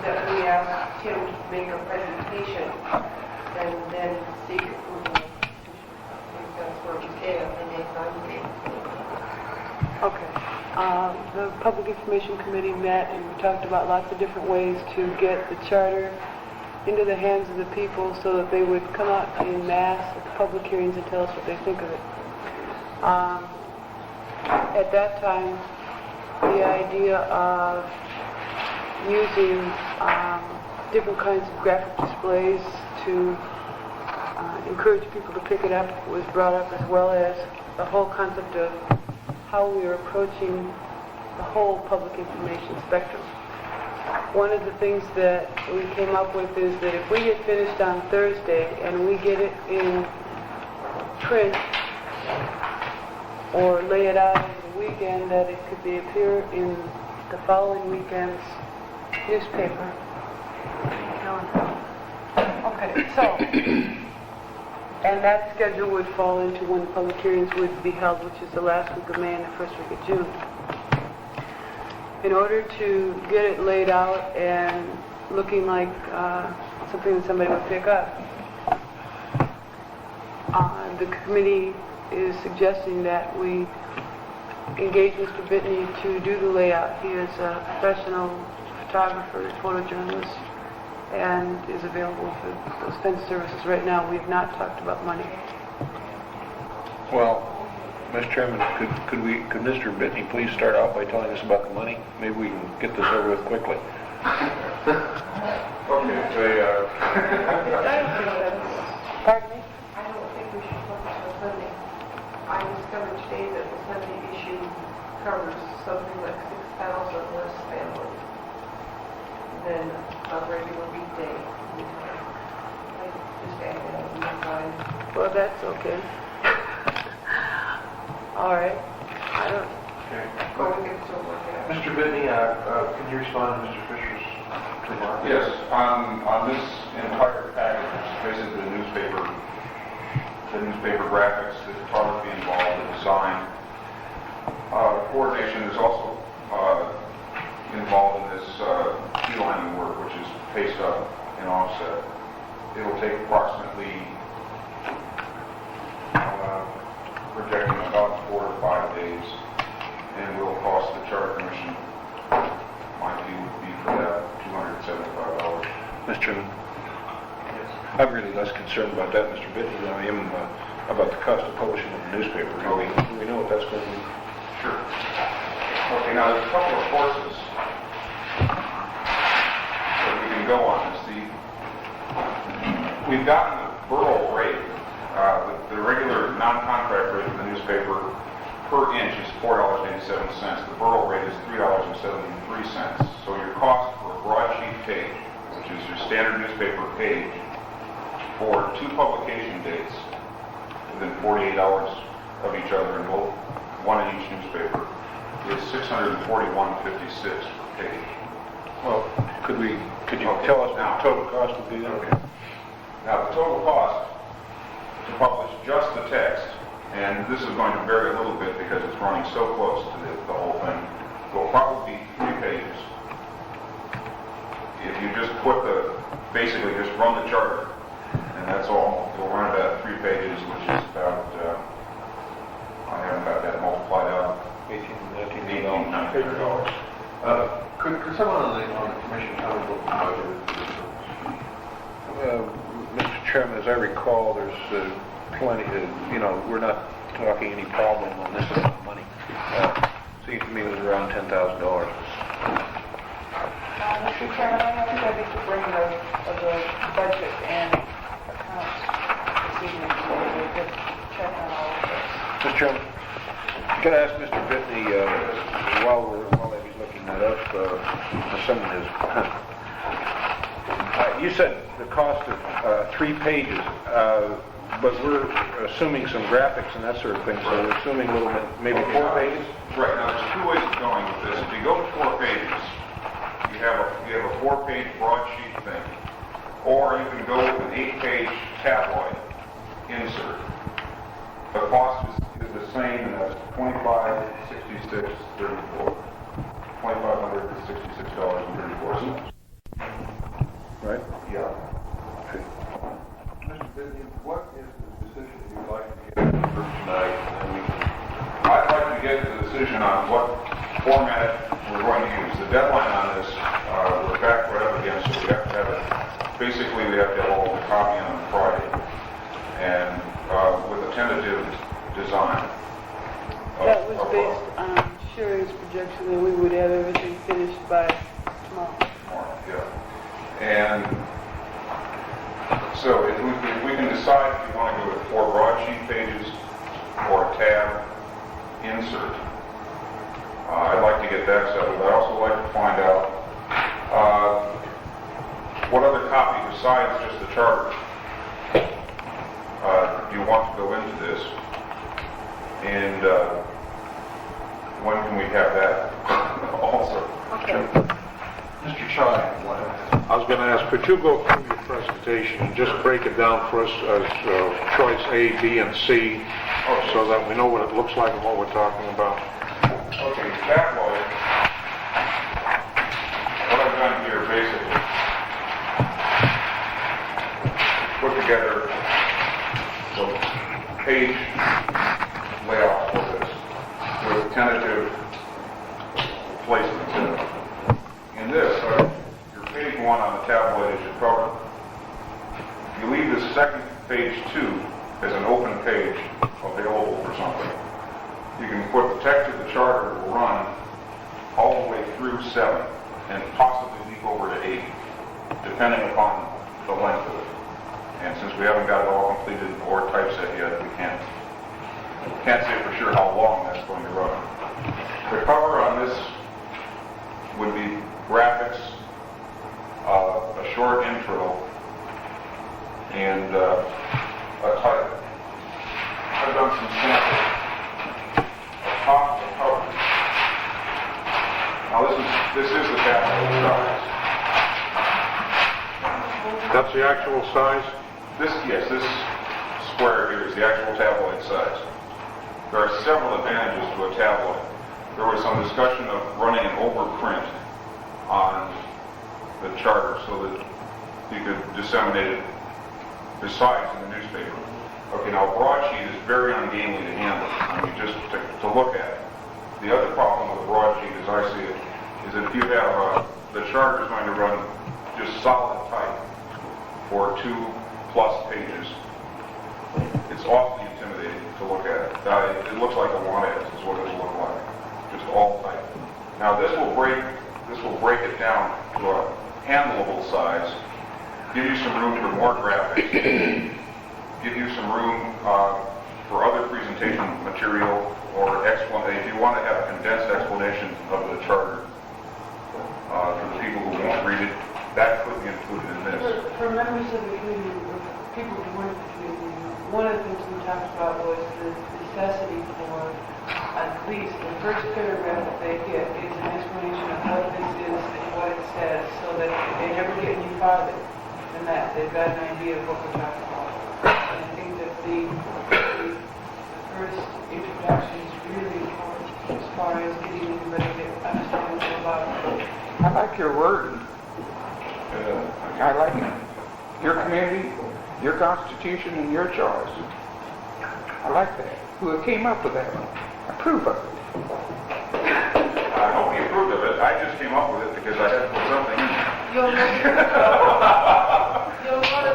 that we asked him to make a presentation and then seek approval. I think that's where we stand, and they signed it.
Okay. The Public Information Committee met and we talked about lots of different ways to get the charter into the hands of the people so that they would come out in mass at the public hearings and tell us what they think of it. At that time, the idea of using different kinds of graphic displays to encourage people to pick it up was brought up, as well as the whole concept of how we are approaching the whole public information spectrum. One of the things that we came up with is that if we get finished on Thursday and we get it in print or lay it out over the weekend, that it could appear in the following weekend's newspaper. Okay, so, and that schedule would fall into when the public hearings would be held, which is the last week of May and the first week of June. In order to get it laid out and looking like something that somebody would pick up, the committee is suggesting that we engage Mr. Bitney to do the layout. He is a professional photographer, photojournalist, and is available for those kinds of services. Right now, we have not talked about money.
Well, Mr. Chairman, could Mr. Bitney please start out by telling us about the money? Maybe we can get this over with quickly.
Okay,
Pardon me?
I don't think we should focus on Sunday. I discovered today that the Sunday issue covers something like 6,000 less families than a regular weekday. I just added that in my mind.
Well, that's okay. All right. I don't,
But we can still work it out.
Mr. Bitney, can you respond to Mr. Fisher's remark?
yes, on this entire package, it's basically the newspaper graphics, the photography involved, the design. Coordination is also involved in this key lining work, which is paced up and offset. It will take approximately, projecting about 4 to 5 days, and will cost the Charter Commission, my fee would be for that $275.
Mr. Chairman? I'm really less concerned about that, Mr. Bitney, than I am about the cost of publishing in the newspaper. Do we know what that's going to be?
Sure. Okay, now there's a couple of courses that we can go on to see. We've gotten the borough rate, the regular non-contract rate in the newspaper per inch is $4.87. The borough rate is $3.73. So your cost for a broadsheet page, which is your standard newspaper page, for 2 publication dates within 48 hours of each other in both, one in each newspaper, is $641.56 per page.
Well, could you tell us what the total cost would be?
Okay. Now, the total cost to publish just the text, and this is going to vary a little bit because it's running so close to the whole thing, will probably be 3 pages. If you just basically just run the charter, and that's all, it'll run about 3 pages, which is about, I haven't got that multiplied out, $18, $19.
Could someone on the commission tell me what the budget is?
Mr. Chairman, as I recall, there's plenty, we're not talking any problem on this amount of money. Seems to me it was around $10,000.
Mr. Chairman, I have to to bring the budget and accounts this evening, so we could check on all of this.
Mr. Chairman, can I ask Mr. Bitney, while he's looking that up, someone is, you said the cost of 3 pages, but we're assuming some graphics and that sort of thing, so we're assuming a little bit, maybe 4 pages?
Right, now there's 2 ways of going with this. If you go to 4 pages, you have a 4-page broadsheet thing, or you can go with an 8-page tabloid insert. The cost is the same, and that's $25.66.34. $2,566.34.
Right?
Yeah.
Mr. Bitney, what is the decision you'd like to get for tonight?
I'd like to get the decision on what format we're going to use. The deadline on this, we're back right up against, so we have to have it, basically we have to have all the copy on Friday, and with a tentative design.
that was based on Sherry's projection that we would have everything finished by tomorrow.
Yeah. And so if we can decide if you want to go with 4 broadsheet pages or a tab insert, I'd like to get that settled. I'd also like to find out what other copy besides just the charter do you want to go into this, and when can we have that also?
Okay.
Mr. Chai,
I was going to ask, could you go through your presentation and just break it down for us as choice A, B, and C, so that we know what it looks like and what we're talking about?
Okay, tabloid. What I've done here basically, put together the page layout for this with tentative placements in it. In this, your page 1 on the tabloid is your cover. You leave this second page 2 as an open page available for something. text of the charter will run all the way through 7 and possibly leak over to 8, depending upon the length of it. And since we haven't got it all completed or typeset yet, we can't say for sure how long that's going to run. The cover on this would be graphics, a short intro, and a title. I've done some samples of top of the cover. Now this is the tabloid size.
That's the actual size?
This square here is the actual tabloid size. There are several advantages to a tabloid. There was some discussion of running an overprint on the charter so that you could disseminate it besides in the newspaper. Okay, now a broadsheet is very ungainly to handle. I mean, just to look at it. The other problem with a broadsheet, as I see it, is that if you have the charter is going to run just solid type for 2+ pages, it's awfully intimidating to look at it. It looks like a want ad is what it'll look like, just all type. Now this will break it down to a handleable size, give you some room for more graphics, give you some room for other presentation material or explanation. If you want to have a condensed explanation of the charter for the people who won't read it, that could be included in this.
For members of the community, or people who weren't the community, one of the things we talked about was the necessity for at least the first paragraph that they get is an explanation of what this is and what it says, so that they never get any farther than that. They've got an idea of what we're talking about. And I think that the first introduction is really important as far as getting everybody to understand more about it.
I like your word. I like it. Your community, your constitution, and your choice. I like that. Who came up with that? Approve of it.
I hope you approved of it. I just came up with it because I had to put something in there.
You'll notice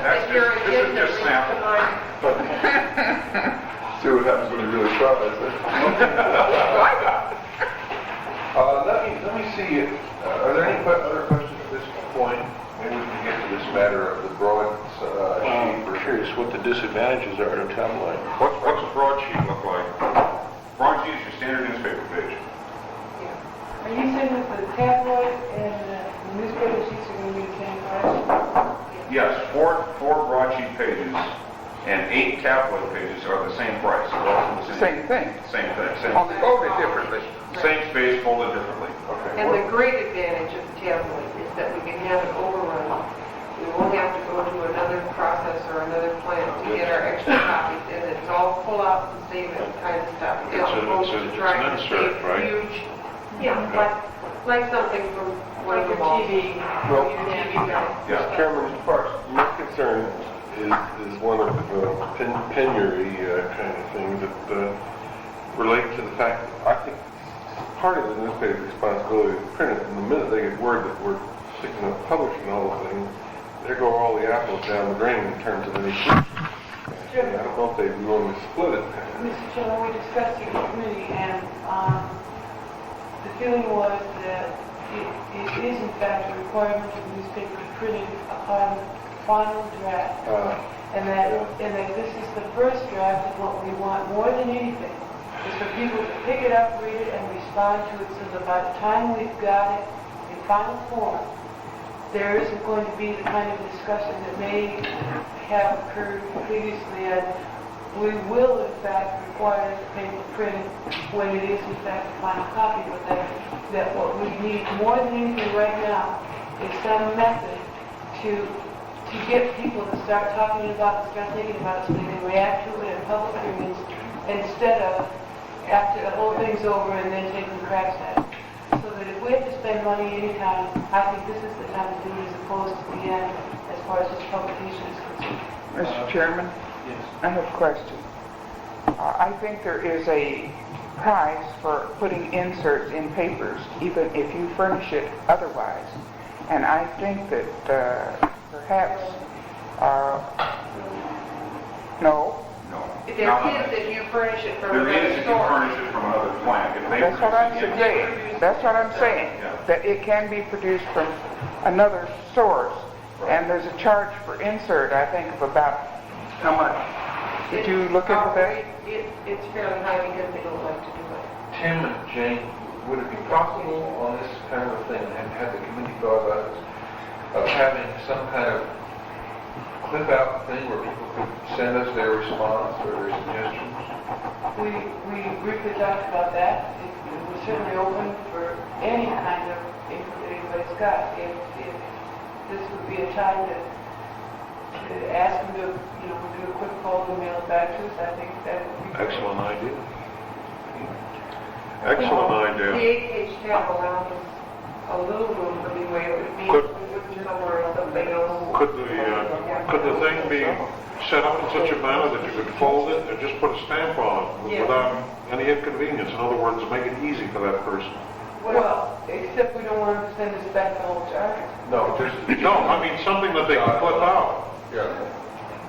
that your
This is
agenda
just
links to
sample.
mine.
See what happens when you really try, is it?
Let me see, are there any other questions at this point? Maybe we can get to this matter of the broad sheet. We're curious what the disadvantages are to tabloid.
What's a broadsheet look like? Broadsheet is your standard newspaper page.
Are you saying that the tabloid and the newspaper sheets are going to be the same price?
Yes, four broadsheet pages and 8 tabloid pages are the same price. They're all from the
Same thing.
Same thing. Same,
Only folded differently.
same space, folded differently.
And the great advantage of the tabloid is that we can have it overrun. We won't have to go to another process or another plant to get our extra copies, and it's all pull out and save it kind of stuff. As opposed to trying to save huge, like something from one of the malls.
TV.
Well,
Your TV guys.
Yeah.
Chairman Parks, my concern is one of penury kind of things that relate to the fact that I think part of the newspaper's responsibility is to print it, and the minute they get word that we're sticking up publishing all the things, there go all the apples down the drain in terms of any fruit. I don't know if they'd be willing to split it.
Mr. Chairman, we discussed it in committee, and the feeling was that it is in fact a requirement of the newspaper to print it upon final draft. And that this is the first draft of what we want more than anything, is for people to pick it up, read it, and respond to it, so that by the time we've got it in final form, there isn't going to be the kind of discussion that may have occurred previously, and we will in fact require the paper printed when it is in fact the final copy, but that what we need more than anything right now is some method to get people to start talking about it, start thinking about it, so they can react to it in public hearings, instead of after the whole thing's over and then taking cracks at it. So that if we have to spend money anytime, I think this is the time to do it as opposed to the end, as far as this publication is concerned.
Mr. Chairman? Yes. I have a question. I think there is a price for putting inserts in papers, even if you furnish it otherwise. And I think that perhaps, no?
No.
There is if you furnish it from
There is
another
if you
store.
furnish it from another plant. If they
That's what I'm
produce it
saying. That's what I'm saying, that it can be produced from another source. And there's a charge for insert, I think, of about, how much? Did you look into that?
It's fairly high because they don't like to do it.
Tim and Jane, would it be possible on this kind of a thing, and have the committee thought about this, of having some kind of clip-out thing where people could send us their response or their suggestions?
We briefly talked about that. We're certainly open for any kind of input that anybody's got. If this would be a time to ask them to, do a quick poll and mail it back to us, I think that would be great.
Excellent idea. Excellent
The
idea.
8-page tab allows us a little room for leeway. It would be
Could-
somewhere else, something else.
Could the thing be set up in such a manner that you could fold it and just put a stamp on it
Yeah.
without any inconvenience? In other words, make it easy for that person.
Well, except we don't want them to send us back the whole charge.
No, just...
No, I mean something that they can clip out.
Yeah.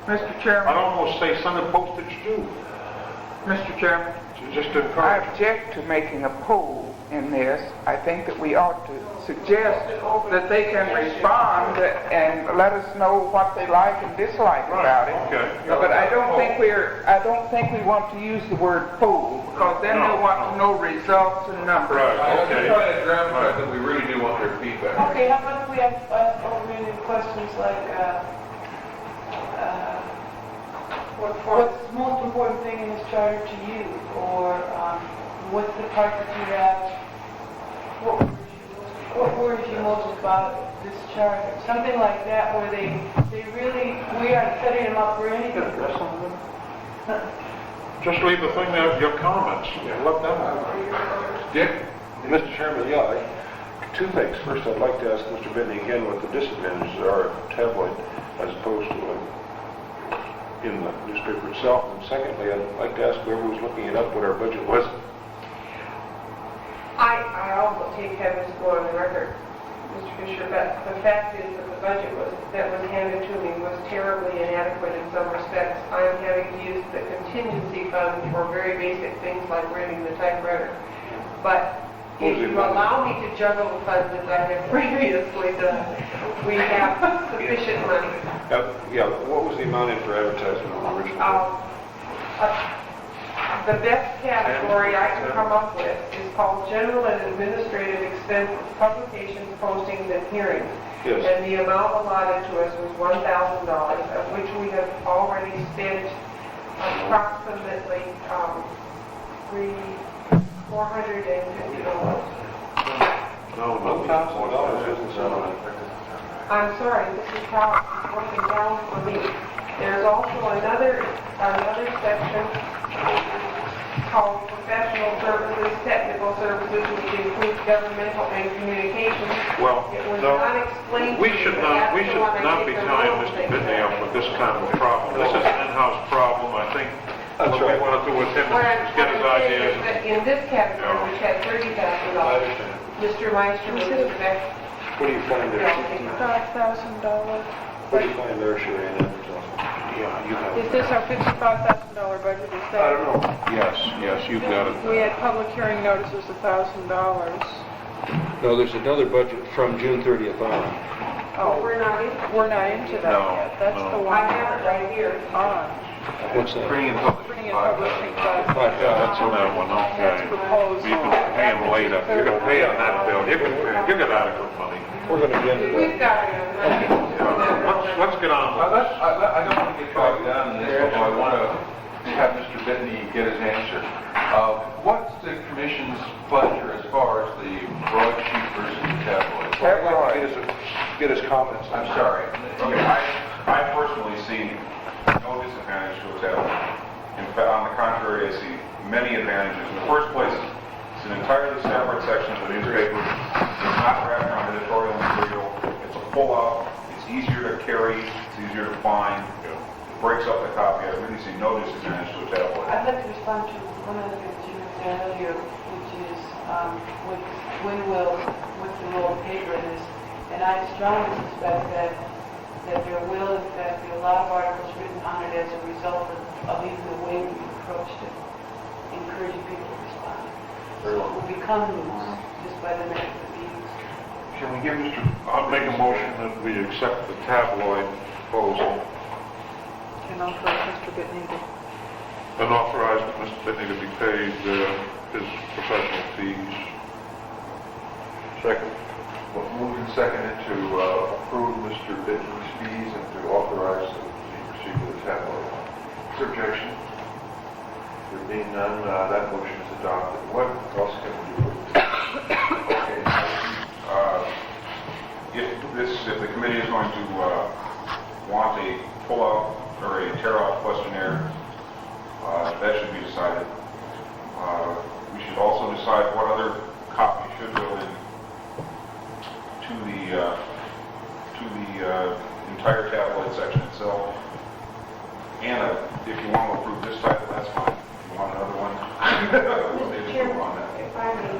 Mr.
I'd
Chairman,
almost say send a postage due,
Mr. Chairman,
just to
I
encourage.
object to making a poll in this. I think that we ought to suggest that they can respond and let us know what they like and dislike about it.
Okay.
But I don't think we want to use the word poll, because then they'll want to know results and numbers.
Right,
I'm just
okay.
trying to dramatize that we really do want their feedback.
Okay, how about if we have open-ended questions like, what's the most important thing in this charter to you? Or what's the part that you have, what worries you most about this charter? Something like that where they really, we aren't setting them up for anything.
Just leave the thing there, your comments, let them know.
Dick?
Mr. Chairman, two things. First, I'd like to ask Mr. Bentley again what the disadvantages are of tabloid as opposed to in the newspaper itself. And secondly, I'd like to ask whoever was looking it up what our budget was.
I also take heaven to go on the record, Mr. Fisher, but the fact is that the budget that was handed to me was terribly inadequate in some respects. I'm having to use the contingency fund for very basic things like renting the typewriter. But if you allow me to juggle the funds as I have previously done, we have sufficient money.
What was the amount in for advertisement on the original?
The best category I can come up with is called General and Administrative Expenses, Publications, Postings, and Hearings.
Yes.
And the amount allotted to us was $1,000, of which we have already spent approximately $450.
No,
$1,000 isn't so much.
I'm sorry, this is how it's working down for me. There's also another section called Professional Services, Technical Services, which includes governmental and communications.
Well,
It was
no,
not explained to
we
me,
should
but
not
that's the one I
be
take the
tying
rules
Mr.
and
Bidney
things
up with this kind of a problem. This is an in-house problem. I think what we
right.
want to do with him
What
is
I'm
get his
saying
ideas.
is that in this category, which had $30,000, Mr. Meister was the best.
What do you find there?
$55,000.
What do you find there, Sherry, in advertising?
Yeah, you have.
Is this our $55,000 budget? Is that?
I don't know.
Yes, you've got it.
We had public hearing notices $1,000.
No, there's another budget from June 30th on.
Oh, we're not in.
We're not into that
No,
yet. That's
no.
the one.
I have it right here.
On.
What's that?
Printing and publishing.
Printing and publishing.
That's on that one, okay.
That's proposed.
You can pay him later. You can pay on that bill. You get adequate money.
We're going to get into
We've
that.
got it.
Let's get on with this.
I don't want to get bogged down in this, although I want to have Mr. Bittney get his answer. What's the commission's pleasure as far as the broadsheet versus the tabloid?
Get his comments.
I'm sorry. Okay, I personally see no disadvantage to a tablet. In fact, on the contrary, I see many advantages. In the first place, it's an entirely separate section of the newspaper. It's not wrapped around editorial material. It's a pull-out. It's easier to carry. It's easier to find. It breaks up the copy. I really see no disadvantage to a tablet.
I'd like to respond to one of the things you were saying earlier, which is when will, what's the role of paper in this? And I strongly suspect that there will, in fact, be a lot of articles written on it as a result of of even the way we approached it, encouraging people to respond. So it will become news just by the nature of the meetings.
Can we give Mr., I'll make a motion that we accept the tabloid proposal
And authorize Mr. Bitney to
and authorize Mr. Pitney to be paid his professional fees. Second.
Well, moved and seconded to approve Mr. Bitten's fees and to authorize the proceed with the tabloid. Is there objection? There being none, that motion is adopted. What else can we do with it?
Okay. If the committee is going to want a pull-out or a tear-out questionnaire, that should be decided. We should also decide what other copy should go in to the entire tabloid section itself. Anna, if you want to approve this title, that's fine. If you want another one, we'll maybe approve on that.
If I may,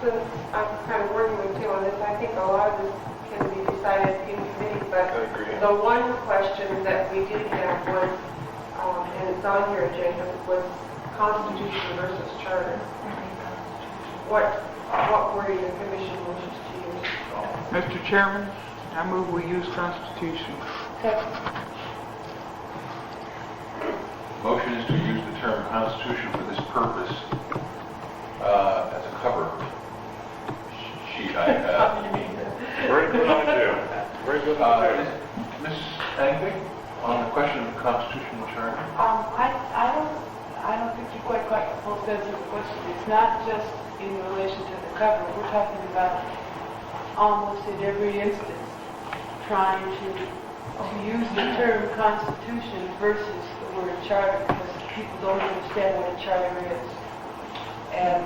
since I'm kind of working with you on this, I think a lot of this can be decided in committee, but
I agree.
the one question that we did have was, and it's on your agenda, was Constitution versus Charter. What were your commission wishes to use?
Mr. Chairman, I move we use Constitution.
Motion is to use the term Constitution for this purpose as a cover sheet.
Very good idea. Very good idea.
Ms. Angby, on the question of the constitutional charter?
I don't think you quite got the full sense of the question. It's not just in relation to the cover. We're talking about almost in every instance trying to use the term Constitution versus the word charter because people don't understand what a charter is. And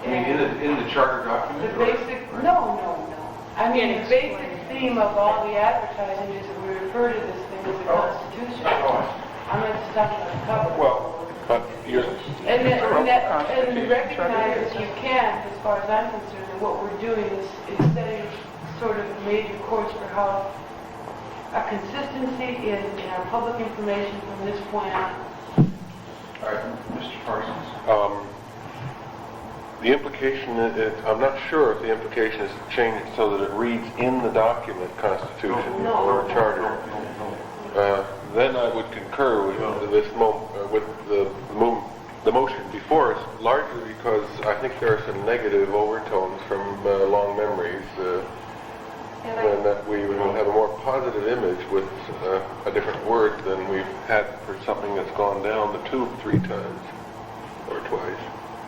In the charter
the
document?
basic, no. I mean, the basic theme of all the advertising is that we refer to this thing as a Constitution. I'm not just talking about the cover.
Well, but you're...
And recognize as you can, as far as I'm concerned, that what we're doing is setting sort of major course for how a consistency in our public information from this point on.
All right, Mr. Parsons.
The implication, I'm not sure if the implication is to change it so that it reads in the document Constitution or Charter. Then I would concur with the motion before us, largely because I think there are some negative overtones from long memories, and that we will have a more positive image with a different word than we've had for something that's gone down the tube 3 times or twice.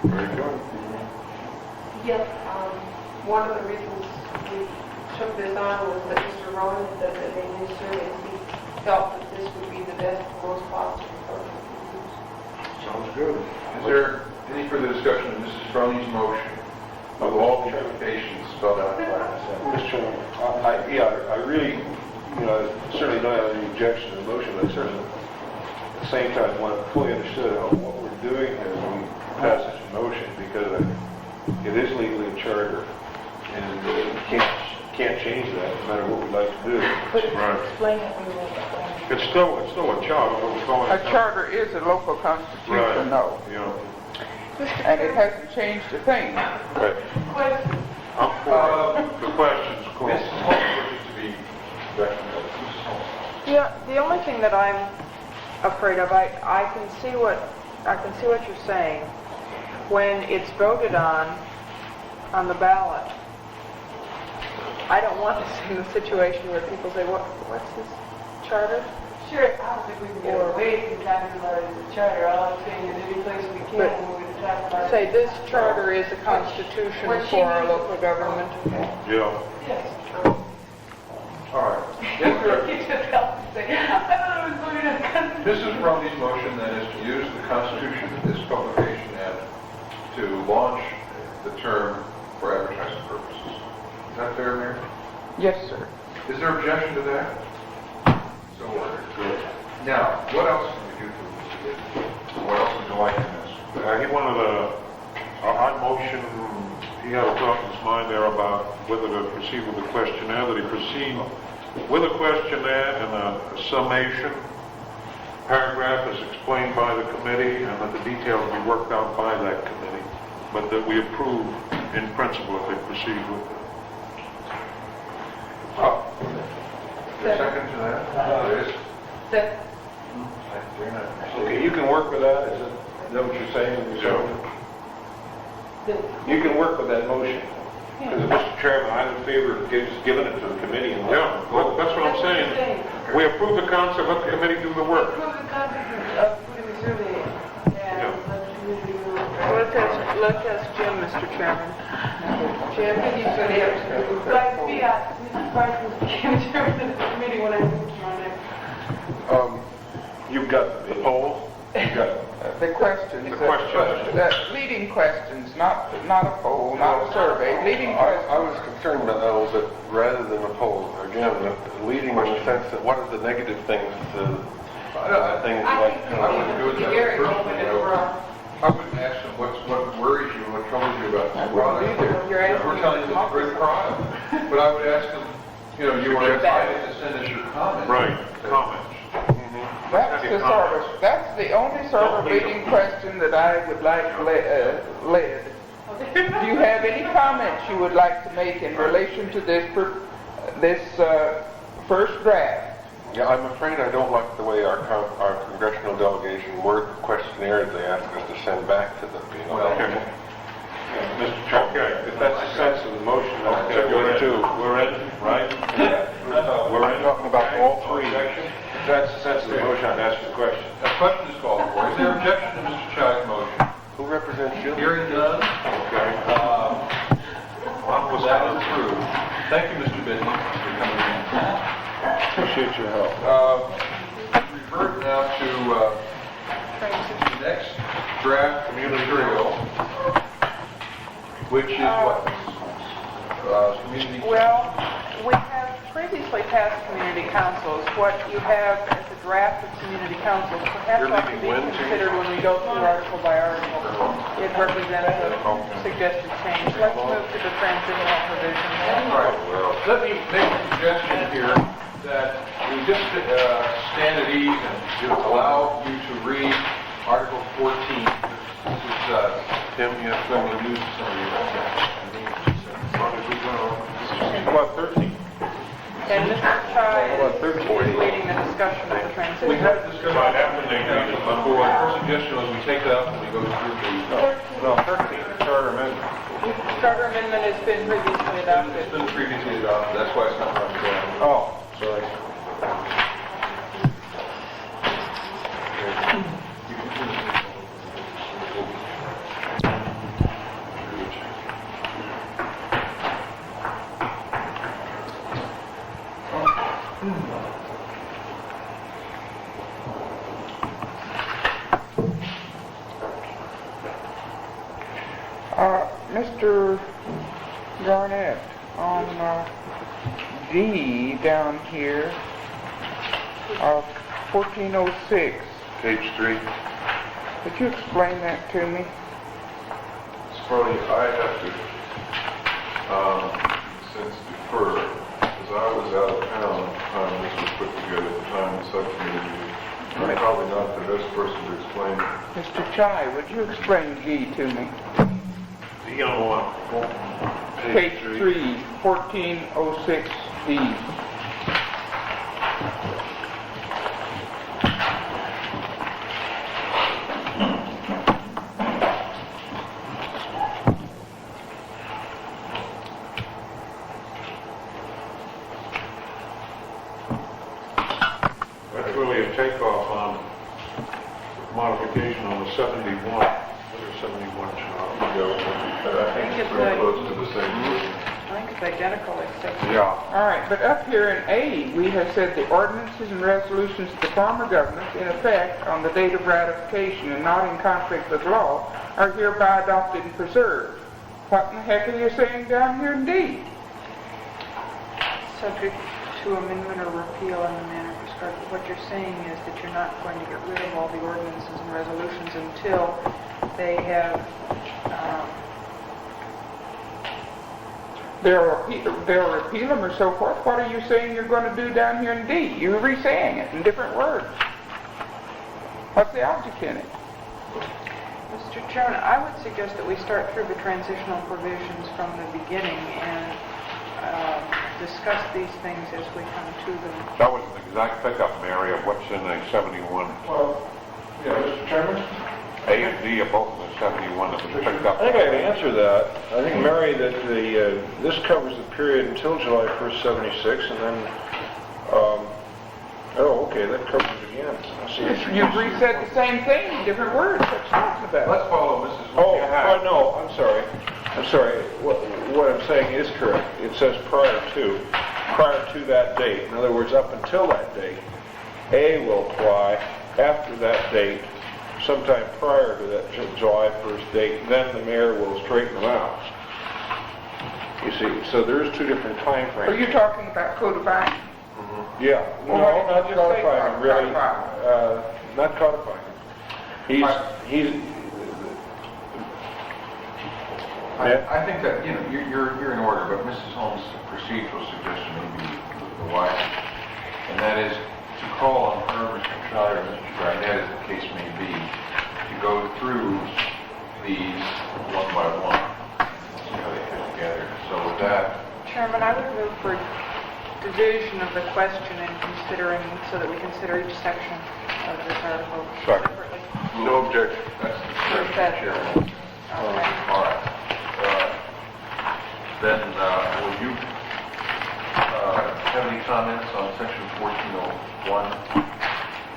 Very good.
Yes, one of the reasons we took this on was that Mr. Rowan said that in his survey he felt that this would be the best, most positive approach.
Sounds good. Is there any further discussion of Mrs. Froney's motion of all the implications spelled out by Ms.
Mr. Chairman, I really, certainly don't have any objection to the motion, but I certainly, at the same time, want to fully understand what we're doing here when we pass such a motion, because it is legally a charter, and we can't change that, no matter what we'd like to do.
Right.
explain it.
It's still a charter, but we're calling
A
it...
charter is a local constitution,
Right.
though,
Yeah.
and it hasn't changed a thing.
Right. I'm for the questions, cool.
Ms. Holmes wishes to be recognized. Mrs. Holmes.
Yeah, the only thing that I'm afraid of, I can see what you're saying. When it's voted on the ballot, I don't want to see the situation where people say, what's this charter?
Sure, I don't think we can get away from talking about it as a charter. All I'm saying is any place we can,
But
we're going to talk about it.
Say this charter is a constitution for our local government.
Yeah.
Yes.
All right.
You just helped me say, I thought it was voted on the Constitution.
Mrs. Romney's motion then is to use the Constitution of this publication and to launch the term for advertising purposes. Is that fair, Mayor?
Yes, sir.
Is there objection to that? So ordered. Good. Now, what else can we do to this?
What else would you like in this?
He wanted our motion, he had a thought in his mind there about whether to proceed with the questionnaire, that he proceed with a questionnaire and a summation paragraph is explained by the committee and that the details be worked out by that committee, but that we approve in principle if they proceed with it.
Second to that? There is.
That,
Okay, you can work with that, is that what you're saying? You can work with that motion. Because Mr. Chairman, I'm in favor of giving it to the committee and
Yeah, that's what I'm saying. We approve the concept, let the committee do the work.
approve the concept of putting the survey and let the community do it.
Let's ask Jim, Mr. Chairman.
Jim, can you say that? Like, be Mr. Parsons became chairman of the committee when I moved on there.
You've got the poll? You've got
The questions.
The questions.
The leading questions, not a poll, not a survey, leading
I
questions.
was concerned about that a little bit, rather than a poll. Again, leading in the sense that what are the negative things to things
I
like...
think
I wouldn't do it that way
Gary
personally,
opened it
I would-
for,
I wouldn't ask them what worries you, what troubles you about this product.
You're asking
We're telling you it's a great product. But I would ask them, you know, you were invited to send us your comments.
Right, comments.
That's the only sort of leading question that I would like led. Do you have any comments you would like to make in relation to this first draft?
Yeah, I'm afraid I don't like the way our congressional delegation word the questionnaires they ask us to send back to them, you know.
Okay.
Mr. Chairman, if that's the sense of the motion, that's
Okay,
we're in, right? We're talking about all three. If that's the sense of the motion, I'd ask the question.
A question is called for. Is there objection to Mr. Chai's motion?
Who represents you?
Hearing none,
Okay.
that is approved. Thank you, Mr. Bidney, for coming in.
Appreciate your help.
Revert now to the next draft material, which is what? Community.
Well, we have previously passed community councils. What you have as a draft of community councils perhaps
You're
ought to
leaving
be
when, too?
considered when we go through article by article. It represents a suggested change. Let's move to the transitional provisions.
All right, well, let me make a suggestion here that we just stand at ease and just allow you to read Article 14. This is, Tim, you have going to use some of your...
About 13.
And Mr. Chai is leading the discussion of the transition.
We had discussion on that before. Our suggestion was we take it up and we go through the...
No, 13, charter amendment.
Charter amendment has been previously adopted.
It's been previously adopted, that's why it's not running down.
Oh, sorry.
Mr. Garnett, on D down here, 1406,
Page 3.
could you explain that to me?
It's probably, I have to, since defer, because I was out of town at the time this was put together, at the time the subcommittee meeting. I'm probably not the best person to explain it.
Mr. Chai, would you explain G to me?
The young one.
Page 3, 1406 D.
That's really a takeoff on modification on the 71. What are 71 child?
I think it's very close to the same version.
I think it's identical except...
Yeah.
All right, but up here in A, we have said the ordinances and resolutions of the form of government in effect on the date of ratification and not in conflict with law are hereby adopted and preserved. What in the heck are you saying down here in D?
Subject to amendment or repeal in the manner prescribed. What you're saying is that you're not going to get rid of all the ordinances and resolutions until they have,
They'll repeal them or so forth. What are you saying you're going to do down here in D? You're re-saying it in different words. What's the object in it?
Mr. Chairman, I would suggest that we start through the transitional provisions from the beginning and discuss these things as we come to them.
That was an exact pickup, Mary, of what's in the 71.
Well, yeah, Mr. Chairman?
A and D are both in the 71 that was picked up.
I think I can answer that. I think, Mary, that this covers the period until July 1st, 76, and then, oh, okay, that covers it again. I see what
You've resaid the same thing in different words. What you talking about?
Let's follow Mrs.
Oh, no, I'm sorry. What I'm saying is correct. It says prior to that date. In other words, up until that date, A will apply. After that date, sometime prior to that July 1st date, then the mayor will straighten them out. You see, so there's two different time frames.
Are you talking about codifying?
Yeah,
Well,
no,
why didn't
not
you just say
codifying, really.
codifying?
Not codifying.
I think that, you know, you're in order, but Mrs. Holmes' procedural suggestion may be the wisest, and that is to call on her, Mr. Schreier, and Mr. Garnett, as the case may be, to go through these one by one, see how they fit together. So with that,
Chairman, I would move for division of the question and considering, so that we consider each section of this article
Second.
separately.
No objection.
that's the
Is that-
Chairman.
Okay.
All right. Then, will you have any comments on section 1401,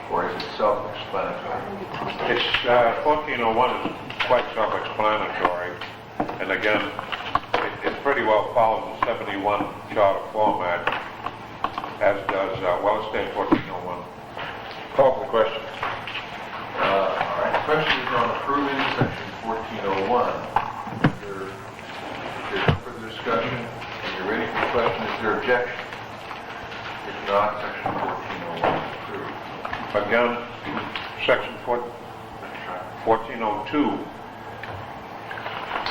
or is it self-explanatory?
It's, 1401 is quite self-explanatory, and again, it pretty well follows the 71 charter format, as does Wellstate 1401.
Call for the question.
All right, the question is on approving section 1401. If there's no further discussion, and you're ready for the question, is there objection? If not, section 1401 is approved.
Again, section 1402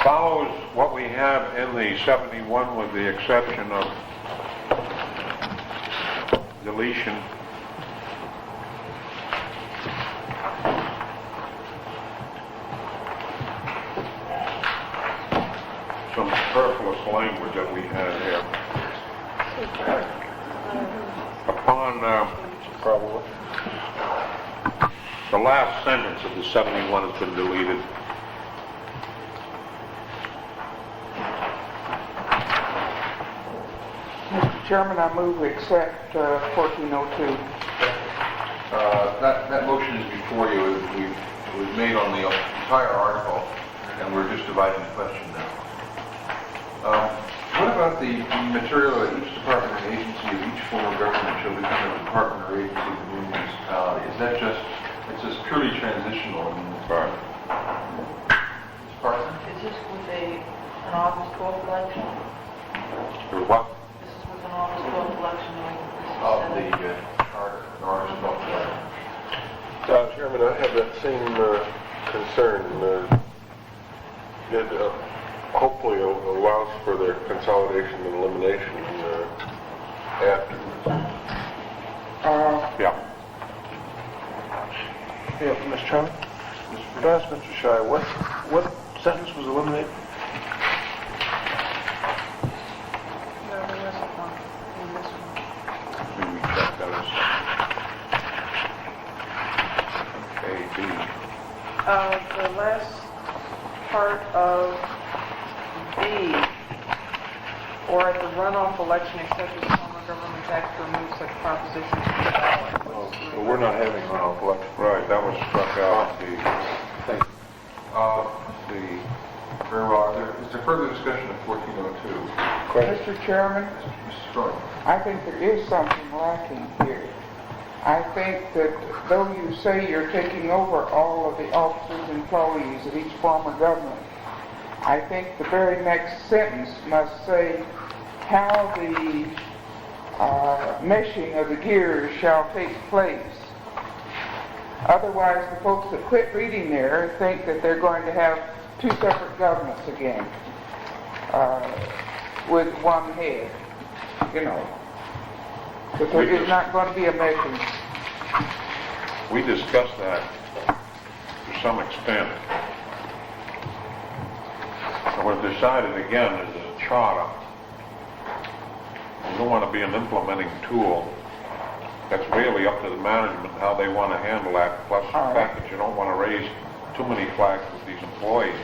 follows what we have in the 71 with the exception of deletion. Some superfluous language that we had here. Upon
Probably.
the last sentence of the 71 has been deleted.
Mr. Chairman, I move we accept 1402.
That motion is before you. It was made on the entire article, and we're just dividing the question now. What about the material that each department and agency of each form of government shall become a department or agency of the new municipality? Is that just, it's just purely transitional? I mean,
Right.
Ms. Parson?
Is this with an August 12th election?
Or what?
This is with an August 12th election, like this is
Of the
Senate?
charter, an August 12th election.
Chairman, I have that same concern. It hopefully allows for their consolidation and elimination afterwards.
Yeah.
Yeah, Mr. Chairman? Could I ask Mr. Shire, what sentence was eliminated?
No, there wasn't one in this one.
Maybe we check those. A, B.
The last part of B, or at the runoff election, except as form of government act to remove such propositions from the ballot.
Well, we're not having runoff election.
Right, that was struck out.
Thank
The
Very well. Is there further discussion of 1402?
Mr. Chairman,
Mrs. Strong?
I think there is something lacking here. I think that though you say you're taking over all of the officers and employees of each form of government, I think the very next sentence must say how the meshing of the gears shall take place. Otherwise, the folks that quit reading there think that they're going to have two separate governments again, with one head, you know. But there is not going to be a meshing.
We discussed that to some extent. And we've decided again as a charter, we don't want to be an implementing tool. That's really up to the management, how they want to handle that, plus the
All right.
fact that you don't want to raise too many flags with these employees.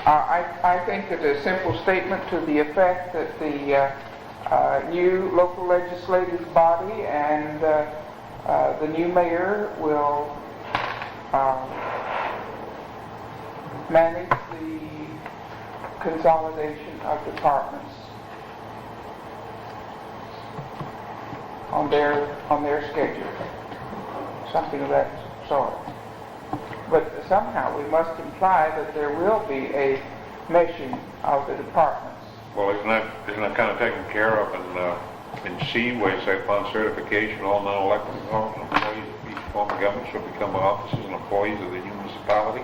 I think that a simple statement to the effect that the new local legislative body and the new mayor will manage the consolidation of departments on their schedule, something of that sort. But somehow we must imply that there will be a meshing of the departments.
Well, isn't that kind of taken care of in C, where you say upon certification, all non-elected employees of each form of government shall become officers and employees of the municipality?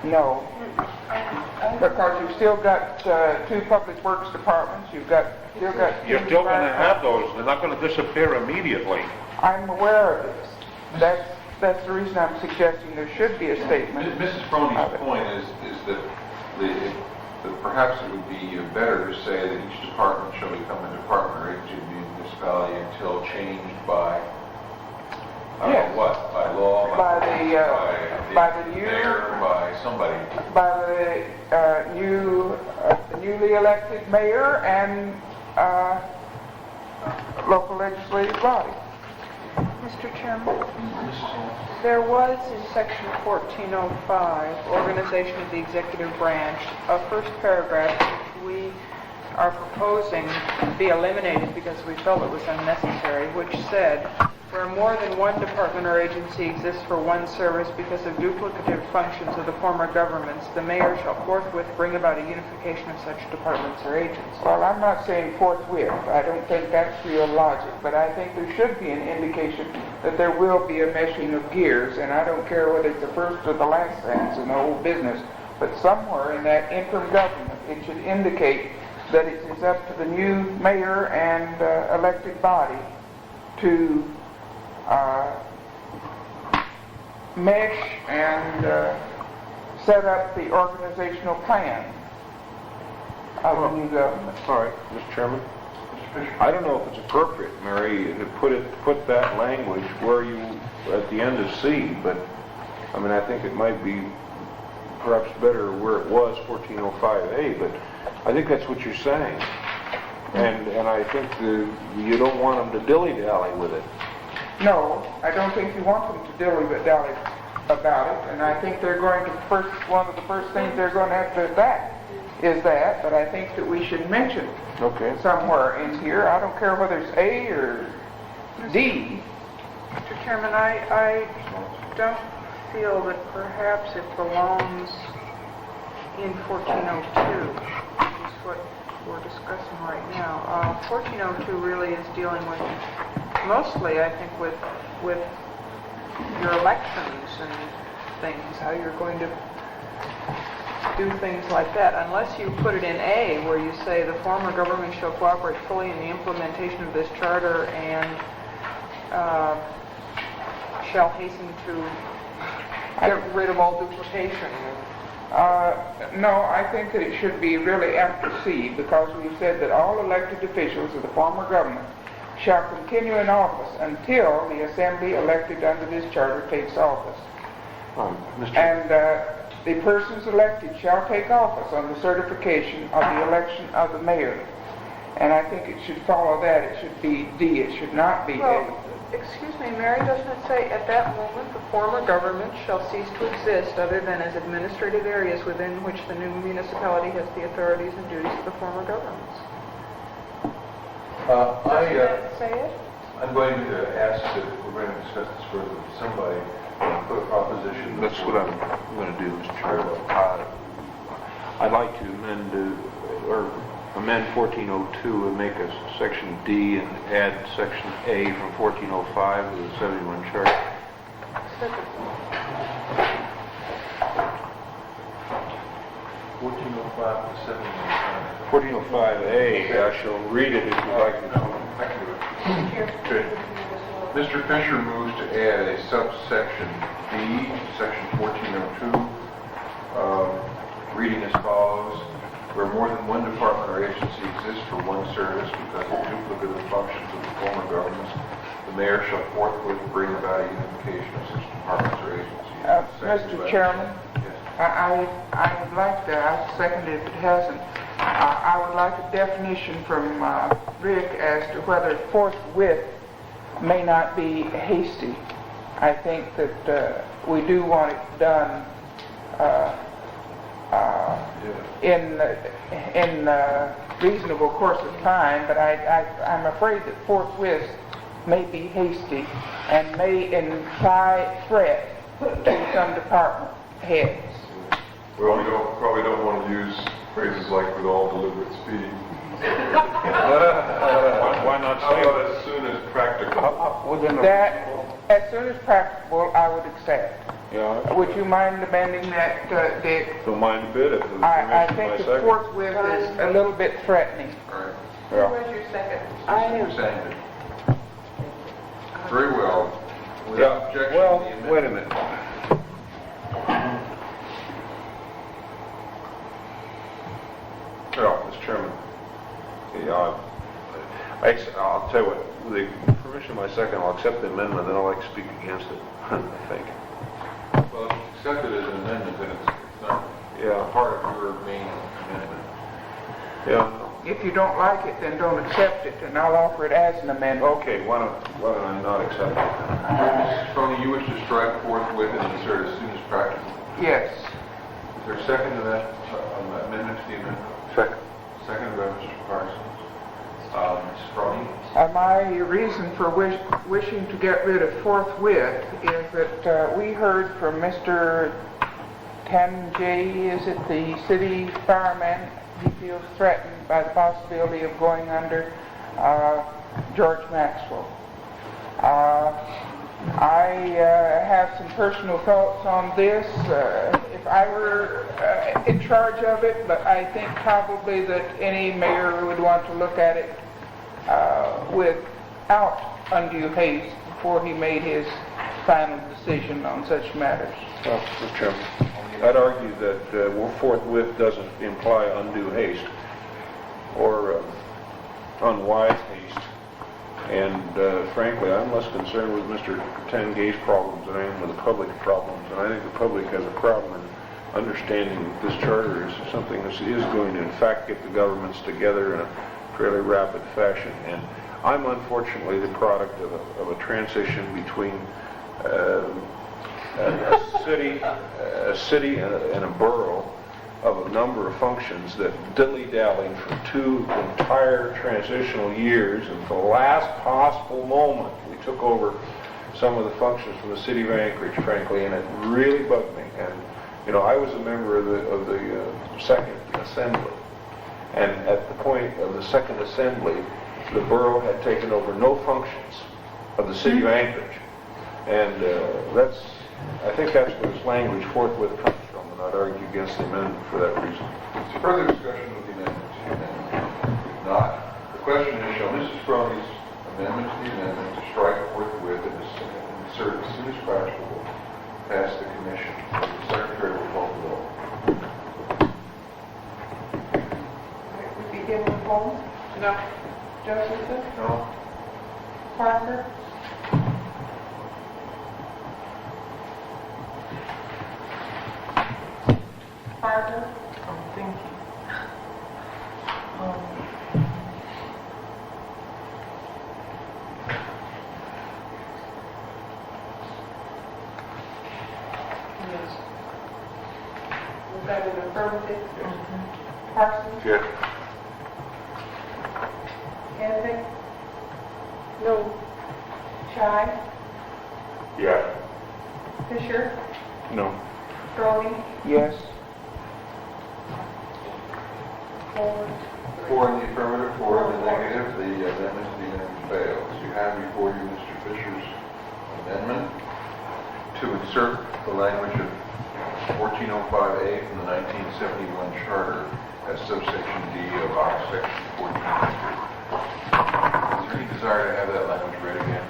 No, because you've still got two public works departments. You've still got.
You're still going to have those. They're not going to disappear immediately.
I'm aware of this. That's the reason I'm suggesting there should be a statement.
Mrs.
of
Brony's
it.
point is that perhaps it would be better to say that each department shall become a department or agency of the municipality until changed by,
Yes.
what? By law?
By the new-
mayor, by somebody.
By the newly elected mayor and local legislative body.
Mr. Chairman, there was in section 1405, organization of the executive branch, a first paragraph which we are proposing be eliminated because we felt it was unnecessary, which said, where more than one department or agency exists for one service because of duplicative functions of the former governments, the mayor shall forthwith bring about a unification of such departments or agencies.
Well, I'm not saying forthwith. I don't think that's real logic, but I think there should be an indication that there will be a meshing of gears, and I don't care whether it's the first or the last sentence in the whole business, but somewhere in that interim government, it should indicate that it is up to the new mayor and elected body to mesh and set up the organizational plan of the new government.
All right, Mr. Chairman. I don't know if it's appropriate, Mary, to put that language where you, at the end of C, but, I mean, I think it might be perhaps better where it was, 1405A, but I think that's what you're saying. And I think you don't want them to dilly-dally with it.
No, I don't think you want them to dilly-dally about it, and I think they're going to one of the first things they're going to have to attack is that, but I think that we should mention
Okay.
somewhere in here, I don't care whether it's A or D.
Mr. Chairman, I don't feel that perhaps it belongs in 1402, which is what we're discussing right now. 1402 really is dealing with, mostly, I think, with your elections and things, how you're going to do things like that, unless you put it in A, where you say the former government shall cooperate fully in the implementation of this charter and shall hasten to get rid of all duplication.
No, I think that it should be really after C, because we've said that all elected officials of the former government shall continue in office until the assembly elected under this charter takes office. And the persons elected shall take office on the certification of the election of the mayor. And I think it should follow that. It should be D. It should not be A.
Well, excuse me, Mary, doesn't it say, at that moment, the former government shall cease to exist other than as administrative areas within which the new municipality has the authorities and duties of the former governments? Doesn't it say it?
I'm going to ask that if we're going to discuss this further with somebody, put a proposition.
That's what I'm going to do, Mr. Chairman. I'd like to amend 1402 and make a section D and add section A from 1405 to the 71 charter.
Second.
1405 to 71.
1405A, I shall read it if you like.
I can do it. Good.
Mr. Fisher moves to add a subsection B, section 1402, reading as follows: where more than one department or agency exists for one service because of duplicative functions of the former governments, the mayor shall forthwith bring about a unification of such departments or agencies. Seconded
Mr.
by-
Chairman,
Yes.
I would like to, I second it if it hasn't. I would like a definition from Rick as to whether forthwith may not be hasty. I think that we do want it done in reasonable course of time, but I'm afraid that forthwith may be hasty and may imply threat to some department heads.
Well, we probably don't want to use phrases like with all deliberate speed.
Why not
How
say
about
it?
as soon as practical?
Within a
That, as soon as practicable, I would accept.
Yeah,
Would you mind amending that, Dick?
don't mind a bit if it's
I
permission
think
by
the
second.
forthwith is a little bit threatening.
All right.
Who was your second?
I
Mr.
am.
Sanders. Very well.
Yeah,
Without objection,
well,
the amendment.
wait a minute. Well, Mr. Chairman, yeah, I'll tell you what, with the permission of my second, I'll accept the amendment, then I'll like to speak against it, I think.
Well, if it's accepted as an amendment, then it's not
Yeah,
part of your main amendment.
yeah.
If you don't like it, then don't accept it, and I'll offer it as an amendment.
Okay, why don't I not accept it?
Mrs. Froning, you wish to strike forthwith and insert as soon as practical.
Yes.
Is there a second to that amendment to the amendment?
Second.
Seconded by Mr. Parsons. Mrs. Froning?
My reason for wishing to get rid of forthwith is that we heard from Mr. Tanjay, is it the city fireman? He feels threatened by the possibility of going under George Maxwell. I have some personal thoughts on this. If I were in charge of it, but I think probably that any mayor would want to look at it without undue haste before he made his final decision on such matters.
Well, Mr. Chairman, I'd argue that forthwith doesn't imply undue haste or unwise haste. And frankly, I'm less concerned with Mr. Tangay's problems than I am with the public problems. And I think the public has a problem in understanding that this charter is something that is going to, in fact, get the governments together in a fairly rapid fashion. And I'm unfortunately the product of a transition between a city and a borough of a number of functions that dilly-dallied for 2 entire transitional years, and for the last possible moment we took over some of the functions from the city of Anchorage, frankly, and it really bugged me. And you know, I was a member of the second assembly, and at the point of the second assembly, the borough had taken over no functions of the city of Anchorage, and I think that's where this language forthwith comes from, and I'd argue against the amendment for that reason.
Is there further discussion of the amendment? If not, the question is, shall Mrs. Froney's amendment to the amendment to strike forthwith and insert as soon as practicable pass the commission? The secretary will call the roll.
We begin with Holmes,
No.
Josephson,
No?
Parker, Parker. I'm thinking. Yes. Was that an affirmative? Parsons?
Yes.
Kendrick?
No.
Shy?
Yeah.
Fisher?
No.
Crowley?
Yes.
Ford?
4 in the affirmative, 4 in the negative, the amendment to the amendment fails. You have before you Mr. Fisher's amendment to insert the language of 1405A from the 1971 charter as subsection D of section 1400. Is there any desire to have that language read again?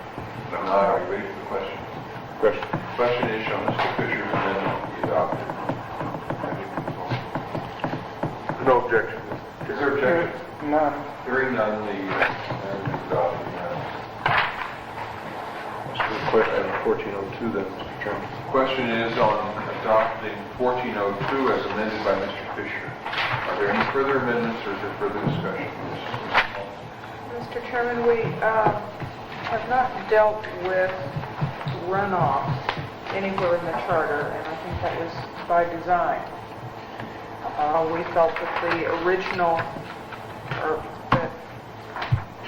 Are you ready for the question?
Question.
Question is, shall Mr. Fisher's amendment be adopted?
No objection.
Is there objection?
None.
Hearing none, the amendment is adopted.
Let's do a question on 1402 then, Mr. Chairman.
Question is on adopting 1402 as amended by Mr. Fisher. Are there any further amendments or is there further discussion?
Mr. Chairman, we have not dealt with runoff anywhere in the charter, and I think that was by design. We felt that the original, or that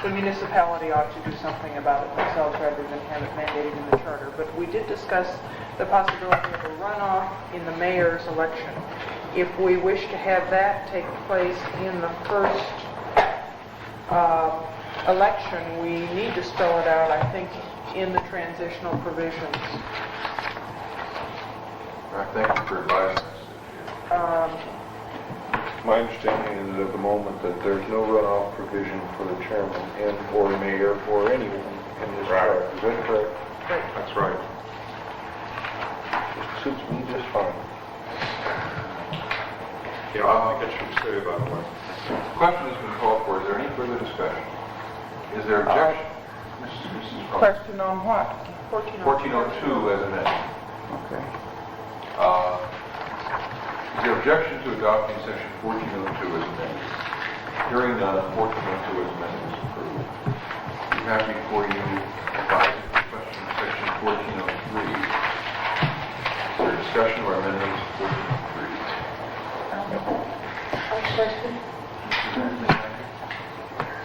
the municipality ought to do something about it themselves rather than have it mandated in the charter. But we did discuss the possibility of a runoff in the mayor's election. If we wish to have that take place in the first election, we need to spell it out, I think, in the transitional provisions.
All right, thank you for advising us.
My understanding is at the moment that there's no runoff provision for the chairman and or mayor or anyone in this charter. Is that correct?
That's right.
It suits me just fine.
Yeah, I think it should stay that way.
Question has been called for. Is there any further discussion? Is there objection? Mrs. Crum.
Question on what?
1402 as amended.
Okay.
Is there objection to adopting section 1402 as amended? Hearing none, 1402 as amended is approved. We have before you advising question of section 1403. Is there discussion or amendments to 1403?
One question.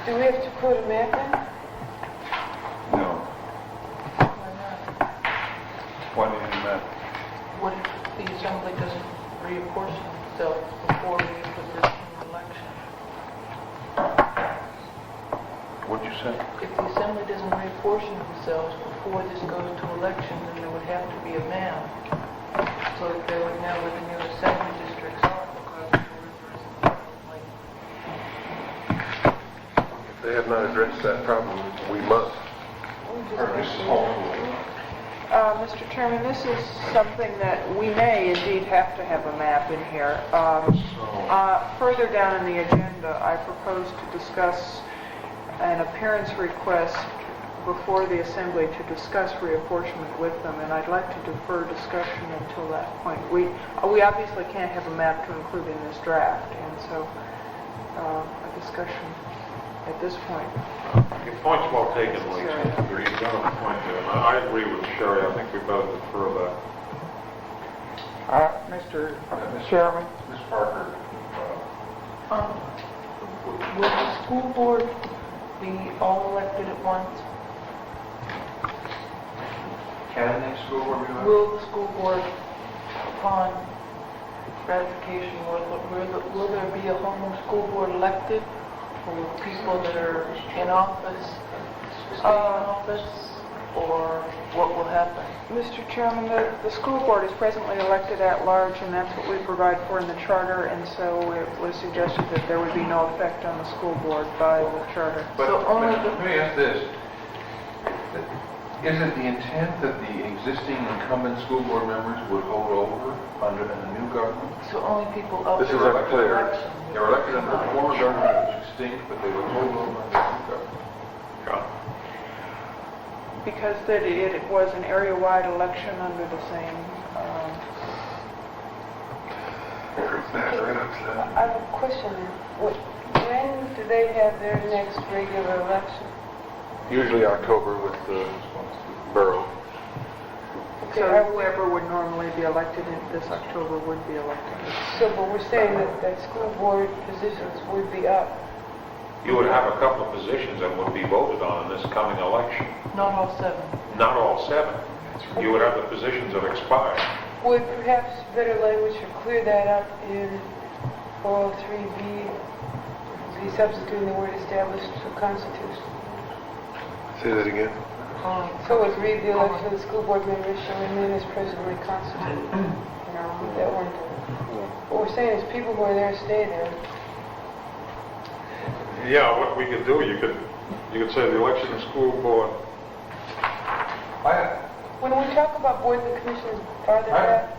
Do we have to put a map in?
No.
Why not?
Why need a map?
What if the assembly doesn't reapportion itself before we use the virtual election?
What'd you say?
If the assembly doesn't reapportion themselves before this goes to election, then there would have to be a map. So that they would know where the new assembly districts are, because the rivers like
If they have not addressed that problem, we must.
Mr. Chairman, this is something that we may indeed have to have a map in here. Further down in the agenda, I propose to discuss an appearance request before the Assembly to discuss reapportionment with them, and I'd like to defer discussion until that point. We obviously can't have a map to include in this draft, and so a discussion at this point.
Your point's well taken, Lee. You've got a point there. And I agree with Sherry. I think we better defer that.
Mr. Chairman?
Ms. Parker,
will the school board be all elected at once?
can the school board be elected?
Will the school board, upon ratification, will there be a whole new school board elected? Or will people that are in office stay in office? Or what will happen?
Mr. Chairman, the school board is presently elected at large, and that's what we provide for in the charter, and so it was suggested that there would be no effect on the school board by the charter.
But
So only
let me ask this. Is it the intent that the existing incumbent school board members would hold over under the new government?
So only people up
This is
for
unclear.
election.
They were elected under the former government, which was extinct, but they would hold over under the new government.
Because it was an area-wide election under the same,
I have a question. When do they have their next regular election?
Usually October with the borough.
so whoever would normally be elected in this October would be elected.
So, but we're saying that school board positions would be up.
You would have a couple of positions that would be voted on in this coming election.
Not all 7.
Not all 7. You would have the positions that expire.
Would perhaps better language to clear that up in 403B, be substituting the word established to constitution?
Say that again.
So it read the election of the school board members shall remain as presently constituted. You know, that one. What we're saying is people who are there stay there.
Yeah, what we could do, you could say the election of school board
When we talk about boards and commissions, are there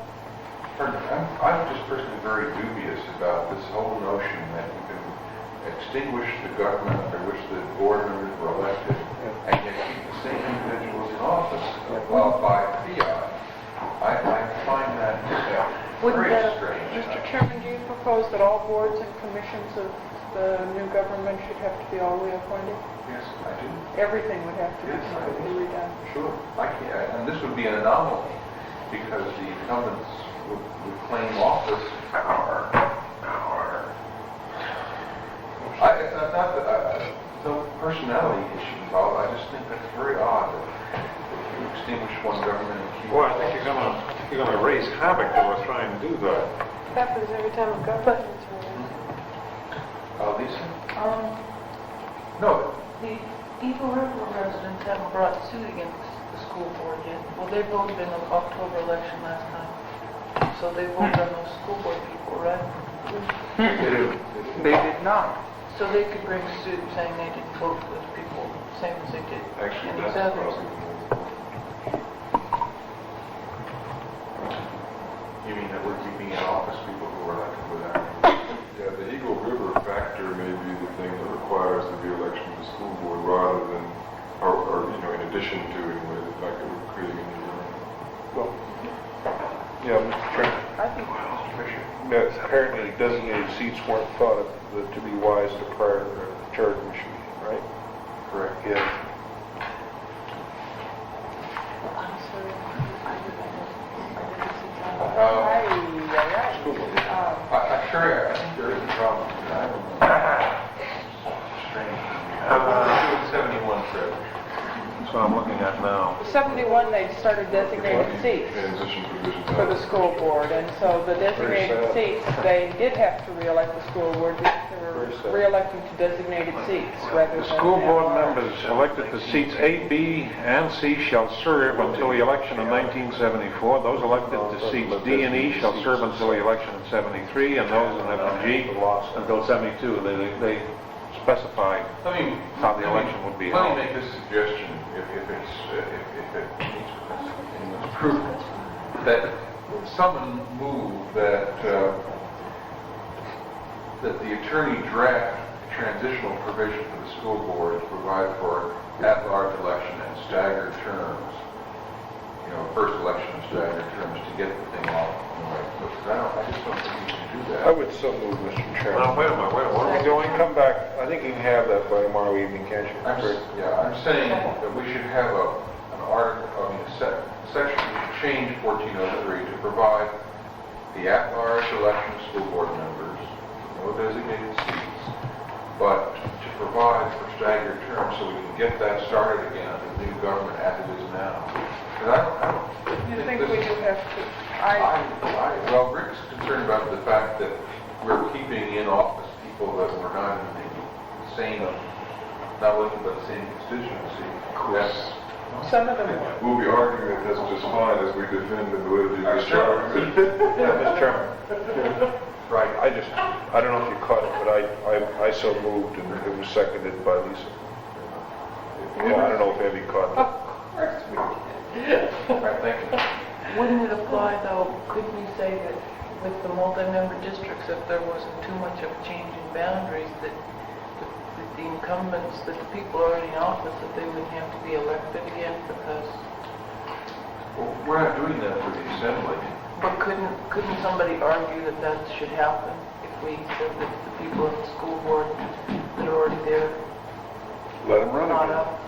I'm just personally very dubious about this whole notion that you can extinguish the government under which the board members were elected and yet keep the same individuals in office by fiat. I find that very strange.
Mr. Chairman, do you propose that all boards and commissions of the new government should have to be all reappointed?
Yes, I do.
Everything would have to be
Yes, I
completely redone.
Sure. I can't, and this would be an anomaly because the incumbents would claim office power. It's not that, no personality issue involved. I just think that's very odd that you extinguish one government and keep.
Well, I think you're gonna raise havoc if we're trying to do that.
Happens every time a government's
Lisa?
there?
No,
The Eagle River residents haven't brought suit against the school board yet. Well, they voted in the October election last time. So they voted on those school board people, right?
they do.
They did not.
So they could bring suit saying they didn't vote for those people, same as they did
Actually,
in these
that's
others.
probably.
You mean that we're keeping in office people who are elected without?
Yeah, the Eagle River factor may be the thing that requires the re-election of the school board rather than, or in addition to, anyway, the fact that we're creating a new government.
Well, yeah, Mr. Chairman.
I think
Yes, apparently designated seats weren't thought of to be wise at the prior charter commission, right?
Correct.
Yeah.
I think there is a problem. I don't know. Strange. 71, Fred.
That's what I'm looking at now.
71, they started designated seats
Transition provisions.
for the school board, and so the designated seats, they did have to re-elect the school board because they were re-electing to designated seats rather
The
than...
school board
at-large.
members elected to seats A, B, and C shall serve until the election in 1974. Those elected to seats D and E shall serve until the election in 73, and those in F and G until 72. They specify how the election would be
Let
held.
me make this suggestion, if it needs anyone's proof, that someone move that the attorney draft transitional provision for the school board to provide for at-large election and staggered terms. First election and staggered terms to get the thing off on the right foot. 'Cause I just don't think we can do that.
I would so move, Mr. Chairman.
Now, wait a minute, what are we doing?
Come back, I think you can have that by tomorrow evening, can't you?
I'm saying that we should have an article, section, we should change 1403 to provide the at-large election of school board members, no designated seats, but to provide for staggered terms so we can get that started again under the new government as it is now. Because I don't
You think
this-
we do have to...
well, Rick's concerned about the fact that we're keeping in office people that were not in the same, not elected by the same constituency. Yes.
Some of them were.
We'll be arguing that that's just fine as we defend the validity of the
Sure.
charter.
Mr. Chairman.
Right.
I don't know if you caught it, but I so moved and it was seconded by Lisa. Yeah, I don't know if Evie caught it.
Right, thank you.
Wouldn't it apply though, couldn't you say that with the multi-member districts, if there wasn't too much of a change in boundaries, that the incumbents, that the people already in office, that they wouldn't have to be elected again because...
Well, we're not doing that for the assembly.
But couldn't somebody argue that that should happen if we said that the people in the school board that are already there
Let them run
not
it.
up?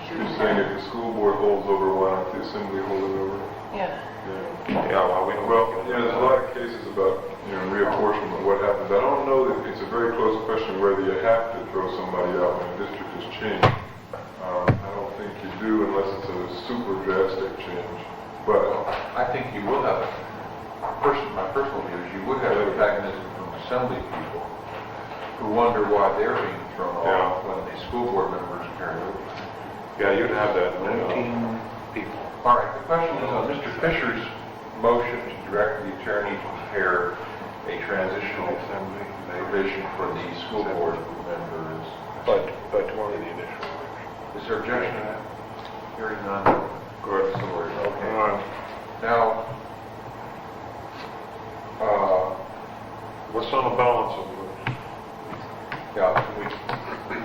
You're saying if the school board holds over, why not the assembly hold it over?
Yeah.
Yeah, well,
There's a lot of cases about, reapportionment, what happens. I don't know that it's a very close question whether you have to throw somebody out when a district has changed. I don't think you do unless it's a super drastic change. But
I think you will have, my personal view is you would have a mechanism from assembly people who wonder why they're being thrown off when the school board members carry over.
yeah, you'd have that.
19 people.
All right, the question is on Mr. Fisher's motion to direct the attorney to prepare a transitional provision for the school board members.
But tomorrow the initial election.
Is there objection to that? Hearing none,
Good.
Sorry.
All right.
Now,
What's on the balance of it?
yeah,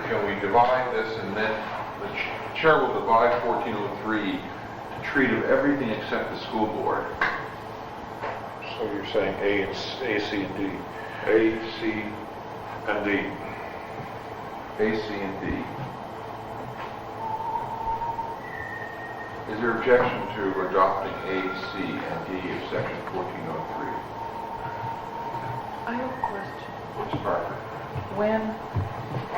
can we divide this, and then the chair will divide 1403 to treat of everything except the school board?
So you're saying A, C, and D.
A, C, and D.
A, C, and D. Is there objection to adopting A, C, and D of section 1403?
I have a question.
Ms. Parker?
When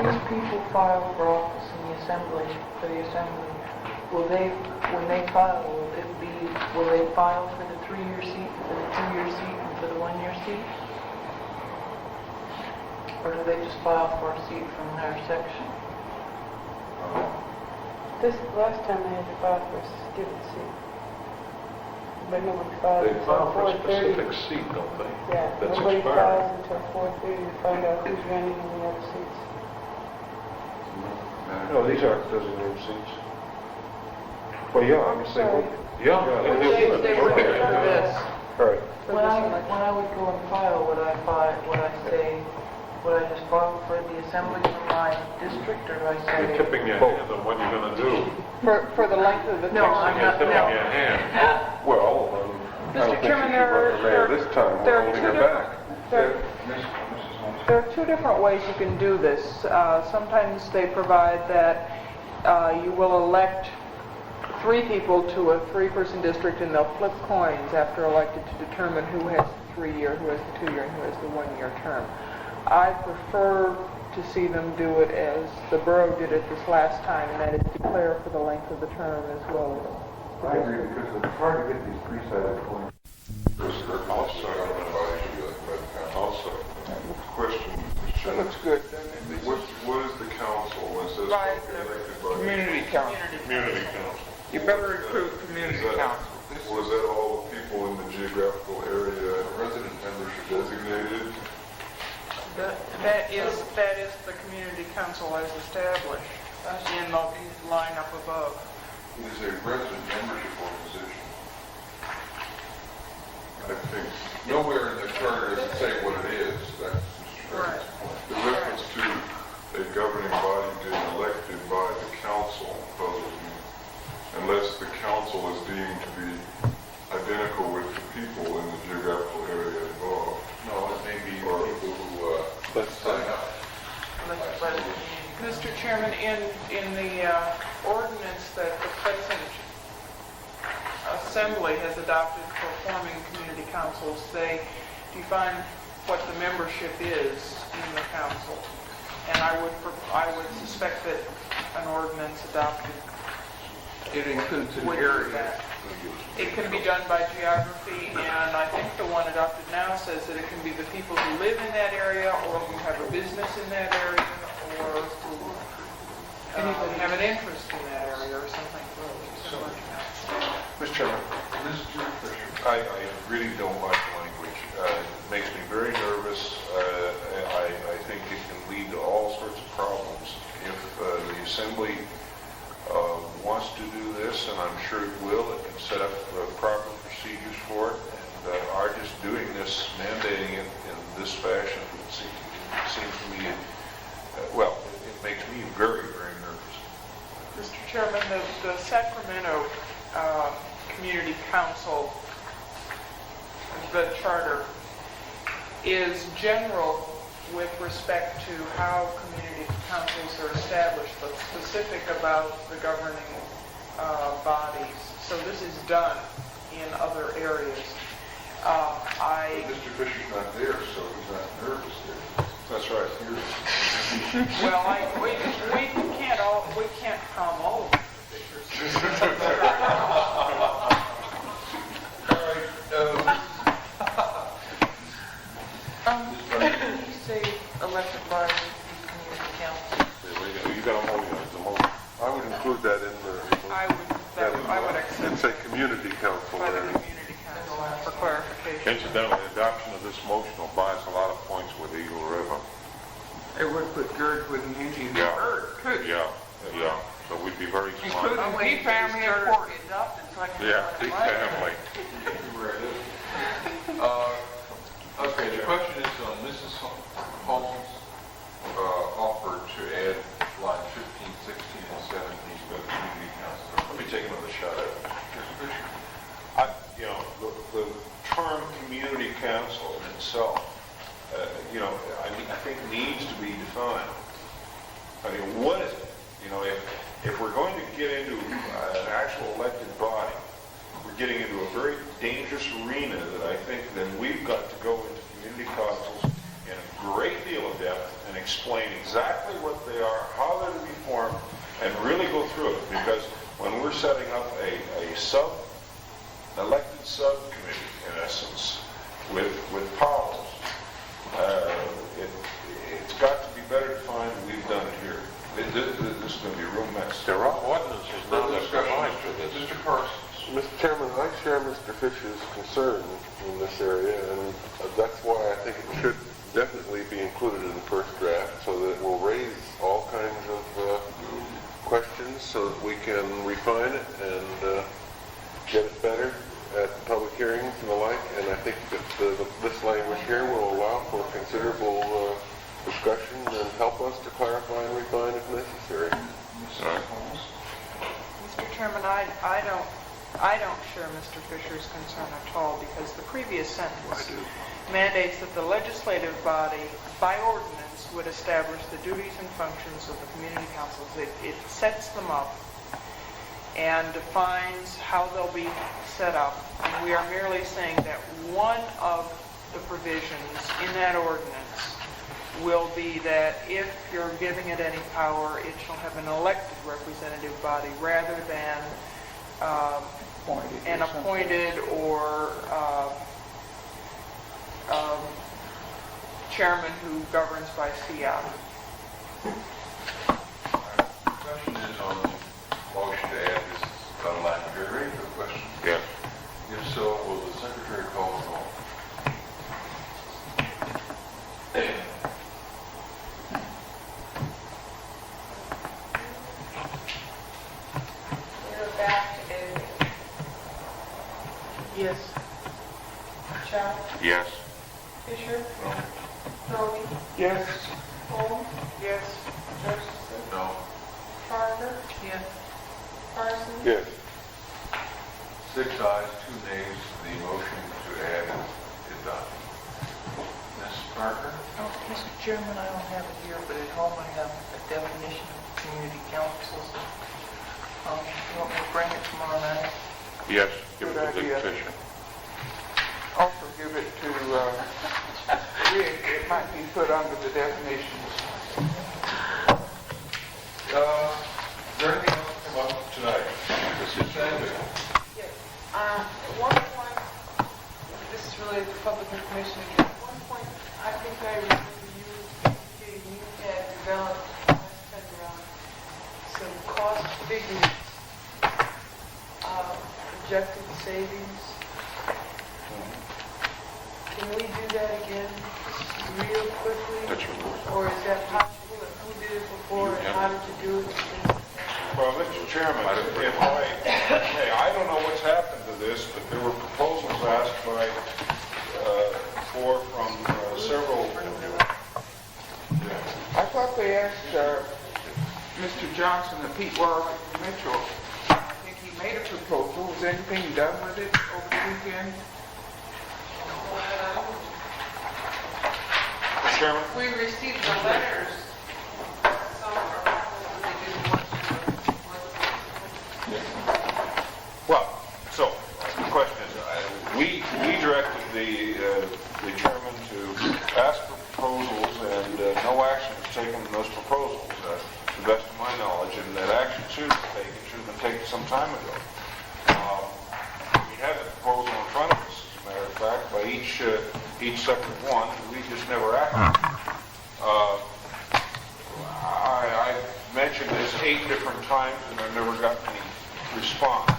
these people file for office in the assembly, will they, when they file, will they file for the 3-year seat, for the 2-year seat, and for the 1-year seat? Or do they just file for a seat from their section?
This, last time they had to file for a student seat. But no one filed
They
until
file for a
4:30.
specific seat, don't they?
Yeah,
That's
nobody
expired.
files until 4:30 to find out who's running in the other seats.
No, these aren't designated seats. Well, yeah, I'm saying,
Sorry.
yeah.
They were
Okay.
doing this.
All right.
When I would go and file, would I just file for the assembly from my district, or do I say?
You're tipping your hand on what you're gonna do.
For the length of the
No, I'm
section.
not,
Tipping
no.
your hand.
Well, I don't think
Mr.
you
Chairman,
should run for mayor this time.
there
We're
are
holding
two
her
different,
back.
there are two different ways you can do this. Sometimes they provide that you will elect 3 people to a 3-person district, and they'll flip coins after elected to determine who has the 3-year, who has the 2-year, and who has the 1-year term. I prefer to see them do it as the borough did it this last time, and that is declare for the length of the term as well.
I agree, because it's hard to get these 3-sided coins.
Also,
Question, Mr. Chairman.
Looks good.
What is the council when it says
By
elected by?
Community council.
Community council.
You better include community
Is that-
council.
Was that all the people in the geographical area, resident membership designated?
That is the community council as established in the line up above.
It is a resident membership organization.
I think
Nowhere in the charter does it say what it is. That's Mr. Chairman's point.
the reference to a governing body being elected by the council puzzles me, unless the council is deemed to be identical with the people in the geographical area involved.
No, it may be people who sign up.
Mr. Chairman, in the ordinance that the present Assembly has adopted for forming community councils, they define what the membership is in the council. And I would suspect that an ordinance adopted
It includes an
would do
area.
that. It can be done by geography, and I think the one adopted now says that it can be the people who live in that area, or who have a business in that area, or who have an interest in that area, or something.
Mr. Chairman,
Mr. Fisher.
I really don't like the language. It makes me very nervous. I think it can lead to all sorts of problems. If the Assembly wants to do this, and I'm sure it will, it can set up proper procedures for it. And our just doing this, mandating it in this fashion, seems to me, well, it makes me very, very nervous.
Mr. Chairman, the Sacramento Community Council, the charter, is general with respect to how community councils are established, but specific about the governing bodies. So this is done in other areas.
Mr. Fisher's not there, so he's not nervous there.
That's right.
Well, we can't calm all of the Fishers.
Can you say elected by the community council?
You got a motion, it's a motion.
I would include that in the,
I would accept
it's a community council
by the
there.
community council for clarification.
Incidentally, adoption of this motion will buy us a lot of points with Eagle River.
It would put GERD with an Indian
Yeah.
bird, too.
Yeah. So we'd be very
Including
smart.
the family of course.
Yeah, the family.
Where it is. Okay, the question is on Mrs. Holmes offered to add line 15, 16, and 17 for the community council. Let me take another shot at it. Mr. Fisher?
You know, the term community council in itself, you know, I think needs to be defined. I mean, what is it? You know, if we're going to get into an actual elected body, we're getting into a very dangerous arena that I think then we've got to go into community councils in a great deal of depth and explain exactly what they are, how they're to be formed, and really go through it. Because when we're setting up a elected subcommittee, in essence, with powers, it's got to be better defined than we've done it here. This is going to be a real mess. There are ordinances now that provide for this.
Mr. Parsons?
Mr. Chairman, I share Mr. Fisher's concern in this area, and that's why I think it should definitely be included in the first draft, so that it will raise all kinds of questions, so that we can refine it and get it better at public hearings and the like. And I think that this language here will allow for considerable discussion and help us to clarify and refine if necessary.
Mr. Chairman, I don't share Mr. Fisher's concern at all, because the previous sentence mandates that the legislative body, by ordinance, would establish the duties and functions of the community councils. It sets them up and defines how they'll be set up. And we are merely saying that one of the provisions in that ordinance will be that if you're giving it any power, it shall have an elected representative body rather than an appointed or chairman who governs by fiat.
The question is on the motion to add this language. Are you ready for the question?
Yes.
If so, will the secretary call the roll?
We're back to A.
Yes.
Chow?
Yes.
Fisher? Tony?
Yes.
Holmes?
Yes.
Jefferson?
No.
Parker?
Yes.
Parsons?
Yes.
6 ayes, 2 nays. The motion to add is adopted. Ms. Parker?
Oh, Mr. Chairman, I don't have it here, but at home I have a definition of community councils. You want me to bring it tomorrow night?
Yes, give it
Good
to
idea.
Dick Fisher.
Also give it to Rick. It might be put under the definitions.
Is there anything else to come up tonight? Mrs. Sandvik?
Yes. At one point, this is related to public information again. At one point, I think I remember you indicating you had developed last time around some cost figures, projected savings. Can we do that again real quickly?
That's your board.
Or is that possible, and who did it before, and how did you do it?
Well, Mr. Chairman, if I don't know what's happened to this, but there were proposals asked by, from several.
I thought they asked Mr. Johnson and Pete Warwick Mitchell. I think he made a proposal. Was anything done with it over the weekend?
Mr. Chairman?
We received the letters. Some are probably didn't want to.
Well, so, the question is, we directed the chairman to ask for proposals, and no action was taken on those proposals, to the best of my knowledge, and that action should have been taken some time ago. We had the proposal in front of us, as a matter of fact, by each separate one, and we just never acted. I mentioned this 8 different times, and I've never gotten any response.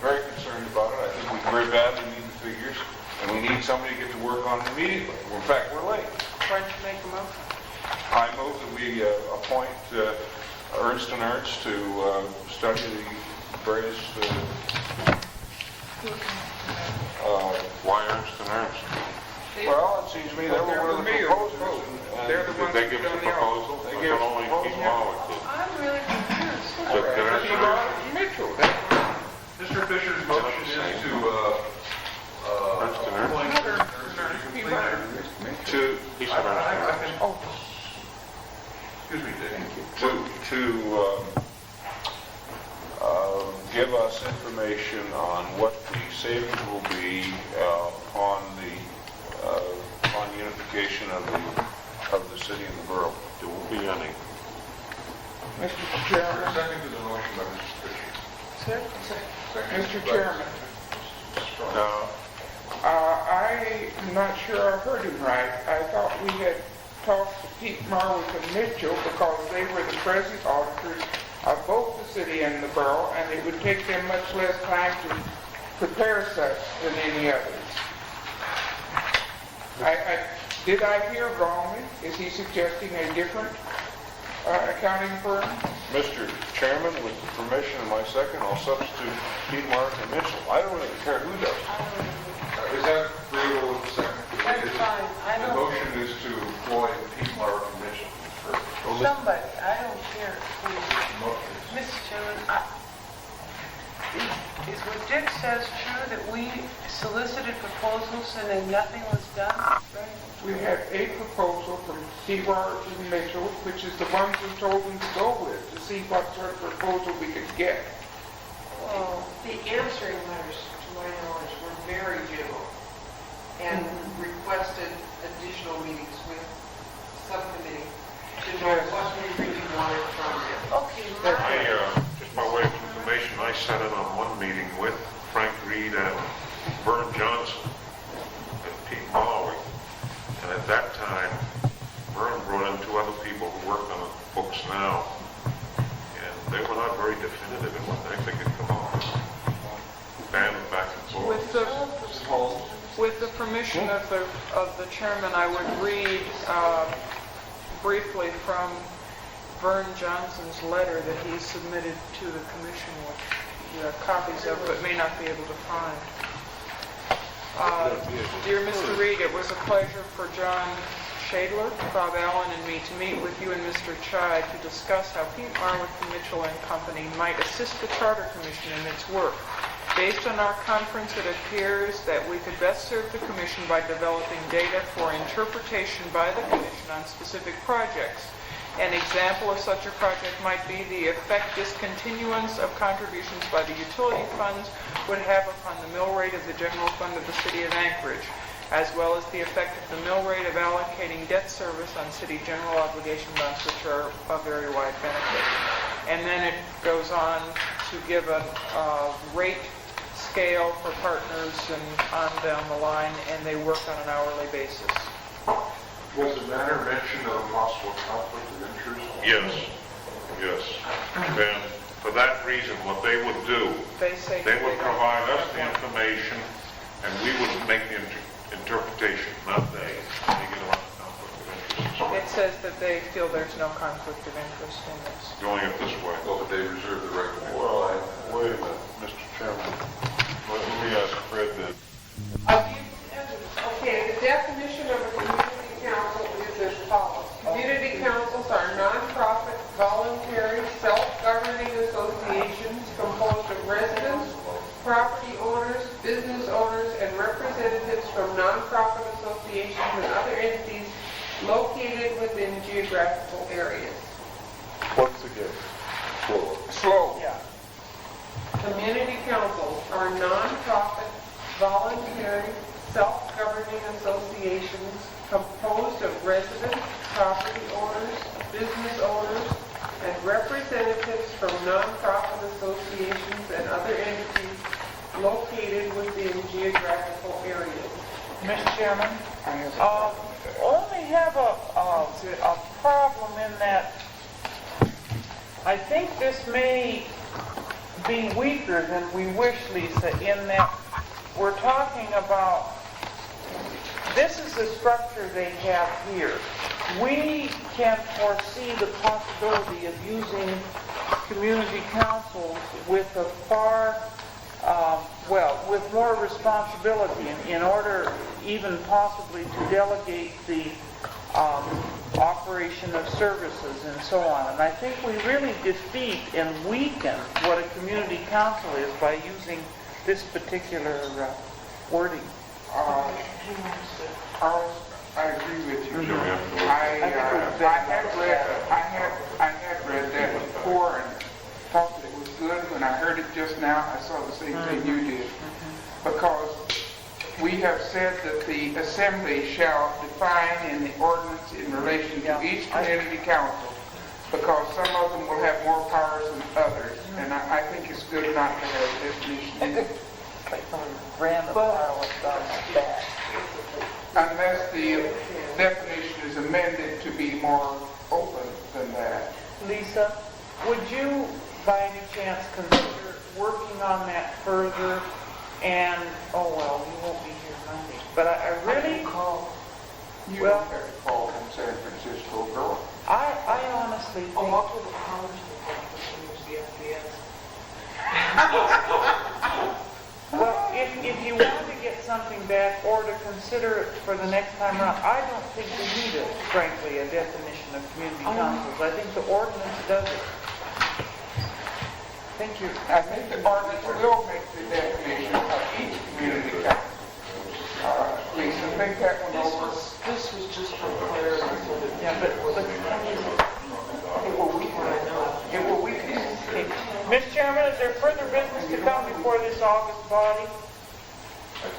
Very concerned about it. I think we very badly need the figures, and we need somebody to get to work on it immediately. In fact, we're late.
Why don't you make a motion?
I move that we appoint Ernst & Ernst to study the various, why Ernst & Ernst?
Well, it seems to me they were one of the proposals.
They're the ones that give us a proposal? I thought only Pete Marwick did.
I'm really confused.
So can I-
Mitchell,
Mr. Fisher's motion is to,
Ernst & Ernst?
appoint
To, he said Ernst & Ernst.
excuse me, Dick.
To give us information on what the savings will be upon unification of the city and the borough. There won't be any.
Mr. Chairman,
Second to the motion by Mr. Fisher.
Mr. Chairman,
Now,
I'm not sure I heard him right. I thought we had talked to Pete Marwick and Mitchell because they were the present auditors of both the city and the borough, and it would take them much less time to prepare such than any others. Did I hear wrongly? Is he suggesting a different accounting firm?
Mr. Chairman, with the permission of my second, I'll substitute Pete Marwick and Mitchell. I don't really care who does it.
Is that agreeable with the second?
That's fine. I
The
don't,
motion is to employ Pete Marwick and Mitchell for
somebody, I don't care who.
motion.
Mr. Chairman, is what Dick says true, that we solicited proposals and then nothing was done?
We had a proposal from Stewart and Mitchell, which is the ones we told them to go with, to see what sort of proposal we could get.
Well, the answering letters, to my knowledge, were very general and requested additional meetings with subcommittee to know what we really wanted from it.
Okay,
Just by way of information, I sat in on one meeting with Frank Reed and Vern Johnson and Pete Marwick. And at that time, Vern brought in two other people who worked on the books now. And they were not very definitive in what they think it come up with. Back and forth.
With the permission of the chairman, I would read briefly from Vern Johnson's letter that he submitted to the commission, which you have copies of, but may not be able to find. Dear Mr. Reed, it was a pleasure for John Shadler, Bob Allen, and me to meet with you and Mr. Chai to discuss how Pete Marwick and Mitchell and Company might assist the Charter Commission in its work. Based on our conference, it appears that we could best serve the Commission by developing data for interpretation by the Commission on specific projects. An example of such a project might be the effect discontinuance of contributions by the utility funds would have upon the mill rate of the general fund of the City of Anchorage, as well as the effect of the mill rate of allocating debt service on city general obligation bonds, which are a very wide benefit. And then it goes on to give a rate scale for partners and on down the line, and they work on an hourly basis.
Was the matter mentioned of a possible conflict of interest?
Yes. And for that reason, what they would do,
They say
they would provide us the information, and we would make the interpretation, not they. They get a lot of conflict of interest.
It says that they feel there's no conflict of interest in this.
Doing it this way.
Well, but they reserve the right to make.
Well, wait a minute, Mr. Chairman. Let me ask Fred then.
Okay, the definition of a community council is as follows. Community councils are nonprofit, voluntary, self-governing associations composed of residents, property owners, business owners, and representatives from nonprofit associations and other entities located within geographical areas.
Once again, slower.
Slow.
Community councils are nonprofit, voluntary, self-governing associations composed of residents, property owners, business owners, and representatives from nonprofit associations and other entities located within geographical areas.
Mr. Chairman, only have a problem in that I think this may be weaker than we wish, Lisa, in that we're talking about, this is the structure they have here.
we can foresee the possibility of using community councils with a far, with more responsibility in order even possibly to delegate the operation of services and so on. And I think we really defeat and weaken what a community council is by using this particular wording.
I agree with you. I had read that before and thought that it was good. When I heard it just now, I saw the same thing you did. Because we have said that the assembly shall define in the ordinance in relation to each community council, because some of them will have more powers than others, and I think it's good not to have a definition.
Like some random power was done like that.
Unless the definition is amended to be more open than that.
Lisa, would you by any chance consider working on that further? And, you won't be here Monday, but I really...
You don't have to call from San Francisco, girl.
I honestly think...
Also the powers of the FPS.
Well, if you want to get something back or to consider it for the next time around, I don't think we need, frankly, a definition of community councils. I think the ordinance does it.
I think the ordinance will make the definition of each community council. Lisa, think that one over.
This was just for clarity, so that,
It will weaken. Mr. Chairman, is there further business to come before this August body?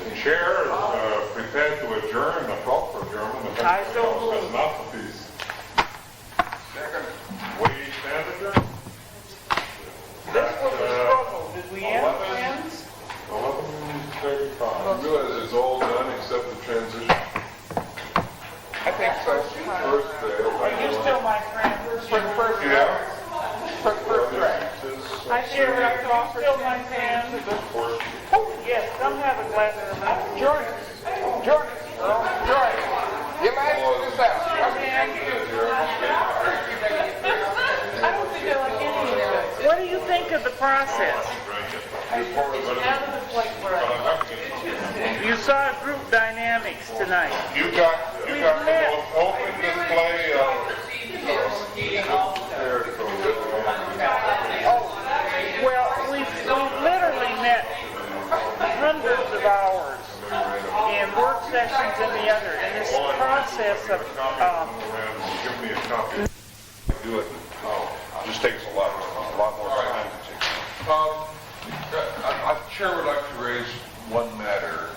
The chair is prepared to adjourn, the call for adjournment.
I so move.
Says mouthpiece. Second. We stand adjourned.
This was a struggle. Did we end, friends?
11:35.
You realize it's all done except the transition?
I think so.
First day.
Are you still my friend?
For the first
Yeah.
For the first draft.
Hi, Sheriff. Are you still my friend? Oh, yes. Come have a glass of milk.
Join us. Join us. Join us. You might this out.
I don't think I like any of this.
What do you think of the process?
It's now to the point where
You saw group dynamics tonight.
You got the most open display of...
Well, we've literally met hundreds of hours in work sessions and the other, and this process of,
Give me a copy. Do it. It just takes a lot more time to take.
Chair would like to raise one matter,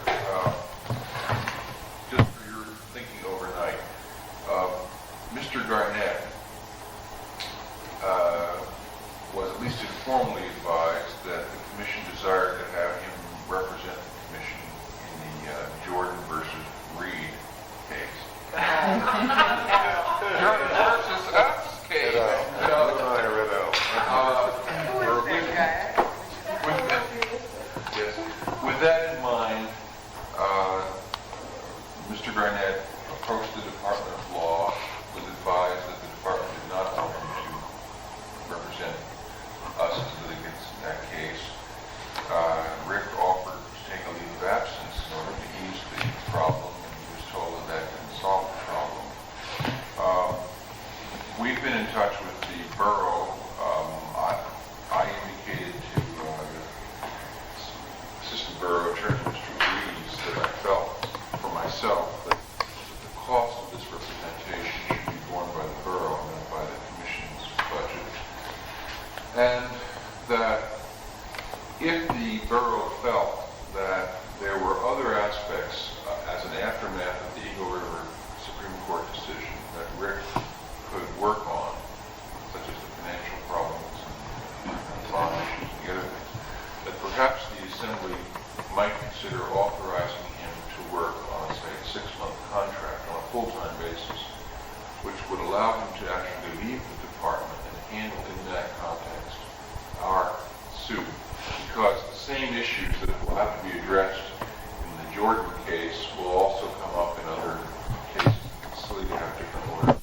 just for your thinking overnight. Mr. Garnett was at least informally advised that the commission desired to have him represent the commission in the Jordan versus Reed case.
Jordan versus us case.
With that in mind, Mr. Garnett approached the Department of Law, was advised that the department did not want him to represent us as litigants in that case. Rick offered to take a leave of absence in order to ease the problem, and he was told that that didn't solve the problem. We've been in touch with the borough. I indicated to Assistant Borough Attorney Mr. Reeves that I felt for myself that the cost of this representation should be borne by the borough and not by the commission's budget. And that if the borough felt that there were other aspects as an aftermath of the Eagle River Supreme Court decision that Rick could work on, such as the financial problems and bond issues and the other things, that perhaps the Assembly might consider authorizing him to work on, say, a 6-month contract on a full-time basis, which would allow him to actually leave the department and handle in that context our suit. Because the same issues that will have to be addressed in the Jordan case will also come up in other cases. It's silly to have different orders.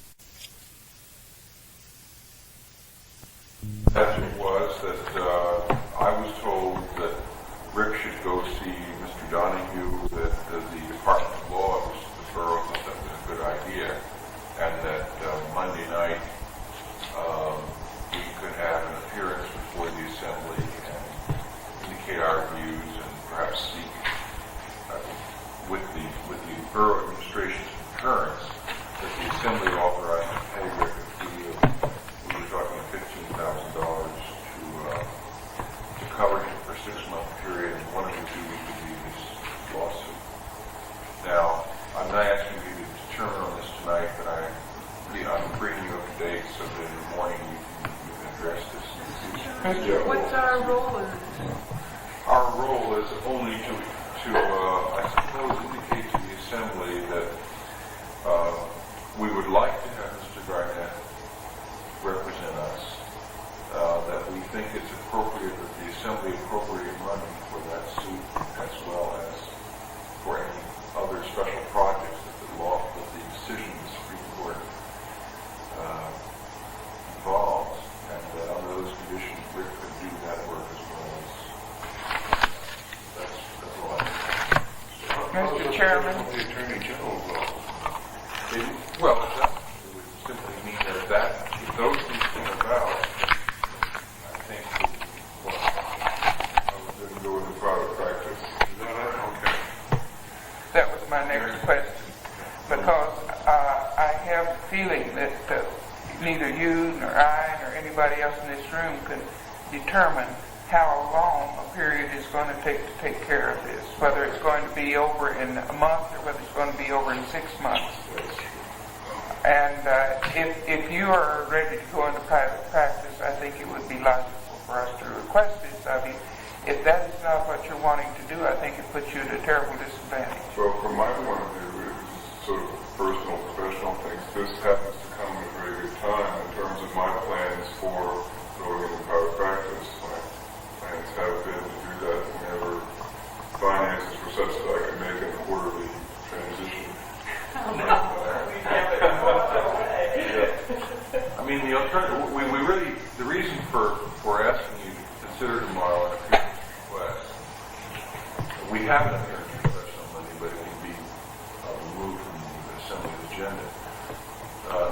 What's our role in this?
Our role is only to I suppose, indicate to the Assembly that we would like to have Mr. Garnett represent us, that we think it's appropriate that the Assembly appropriate money for that suit, as well as for any other special projects that the decision of the Supreme Court involves, and that under those conditions, Rick could do that work as well as that's all I
Mr. Chairman,
The Attorney General's office.
Well, it would simply mean that if those things come about, I think, well, I would go into private practice.
Okay.
that was my next question, because I have the feeling that neither you nor I nor anybody else in this room can determine how long a period is going to take care of this, whether it's going to be over in a month or whether it's going to be over in 6 months. And if you are ready to go into private practice, I think it would be logical for us to request this of you. If that is not what you're wanting to do, I think it puts you at a terrible disadvantage.
Well, from my point of view, it's sort of personal, professional things. This happens to come at a very good time in terms of my plans for going into private practice. My plans have been to do that whenever finances were such that I could make an orderly transition. I mean, the alternative, we really, the reason for asking you to consider tomorrow an appearance request, we have an appearance request on Monday, but it can be removed from the Assembly's agenda,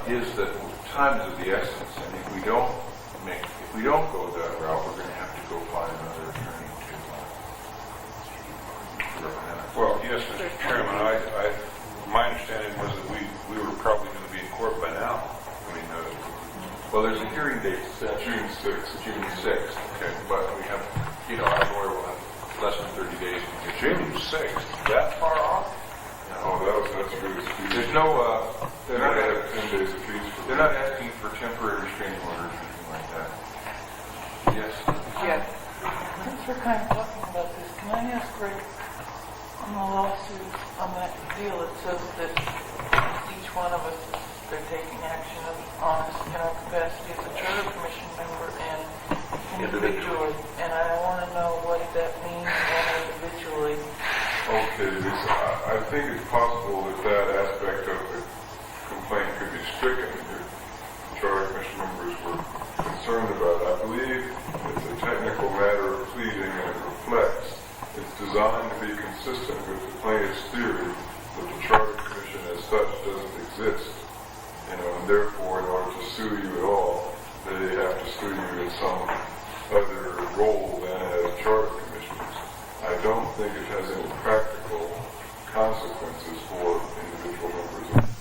is that time is of the essence, and if we don't go that route, we're going to have to go find another attorney to represent us.
Well, yes, Mr. Chairman, my understanding was that we were probably going to be in court by now. I mean,
Well, there's a hearing date set June 6th. Okay, but we have, our lawyer will have less than 30 days to get
June 6th, that far off?
Oh, that's really speedy.
There's no,
They're not have 10 days of fees for
they're not asking for temporary restraining orders or anything like that. Yes?
Yes. Since we're kind of talking about this, can I ask Rick, on the lawsuit, on that deal, it says that each one of us, they're taking action on us in our capacity as a charter commission member and individually. And I want to know what that means and individually.
Okay, Lisa, I think it's possible that aspect of the complaint could be stricken if the charter commission members were concerned about it. I believe it's a technical matter of pleading and it reflects. It's designed to be consistent with the plaintiff's theory that the charter commission as such doesn't exist. And therefore, in order to sue you at all, they have to sue you in some other role than as charter commissioners. I don't think it has any practical consequences for individual members of the commission.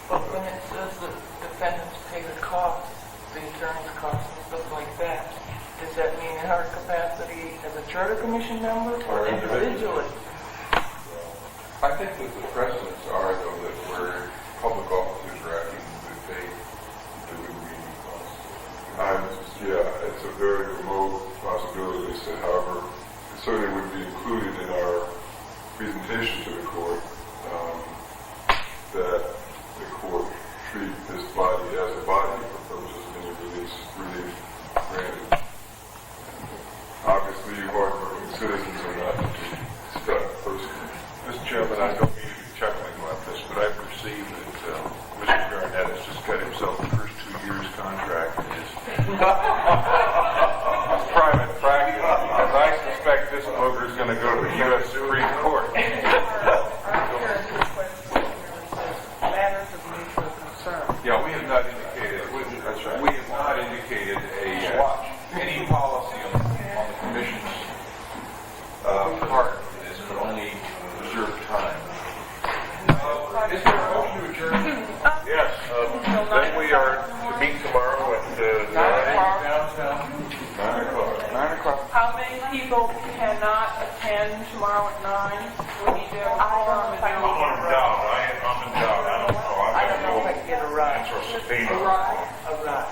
But when it says that defendants pay the costs, the attorney's costs and stuff like that, does that mean in our capacity as a charter commission member or individually?
I think that the precedents are, though, that where public officers are acting in good faith, there wouldn't be any costs. Yeah, it's a very remote possibility, so however, it certainly would be included in our presentation to the court that the court treat this body as a body for purposes of any relief granted. Obviously, you hard-working citizens are not to be stuck personally.
Mr. Chairman, I don't mean to be chuckling about this, but I perceive that Mr. Garnett has just got himself the first 2 years contract in his private practice, because I suspect this booger is going to go to the U.S. Supreme Court.
Matters of mutual concern.
Yeah, we have not indicated, we have not indicated any policy on the commission's part in this, but only reserved time. Is there a motion to adjourn?
Yes, then we are to meet tomorrow at
9 o'clock.
How many people cannot attend tomorrow at 9? We need to have a quorum.
I'm in doubt. I don't know.
if I can get a ride.
That's our subpoena.
A ride? A ride.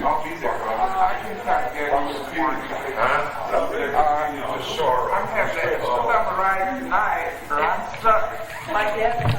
I'll be there.
I can try to get
yet?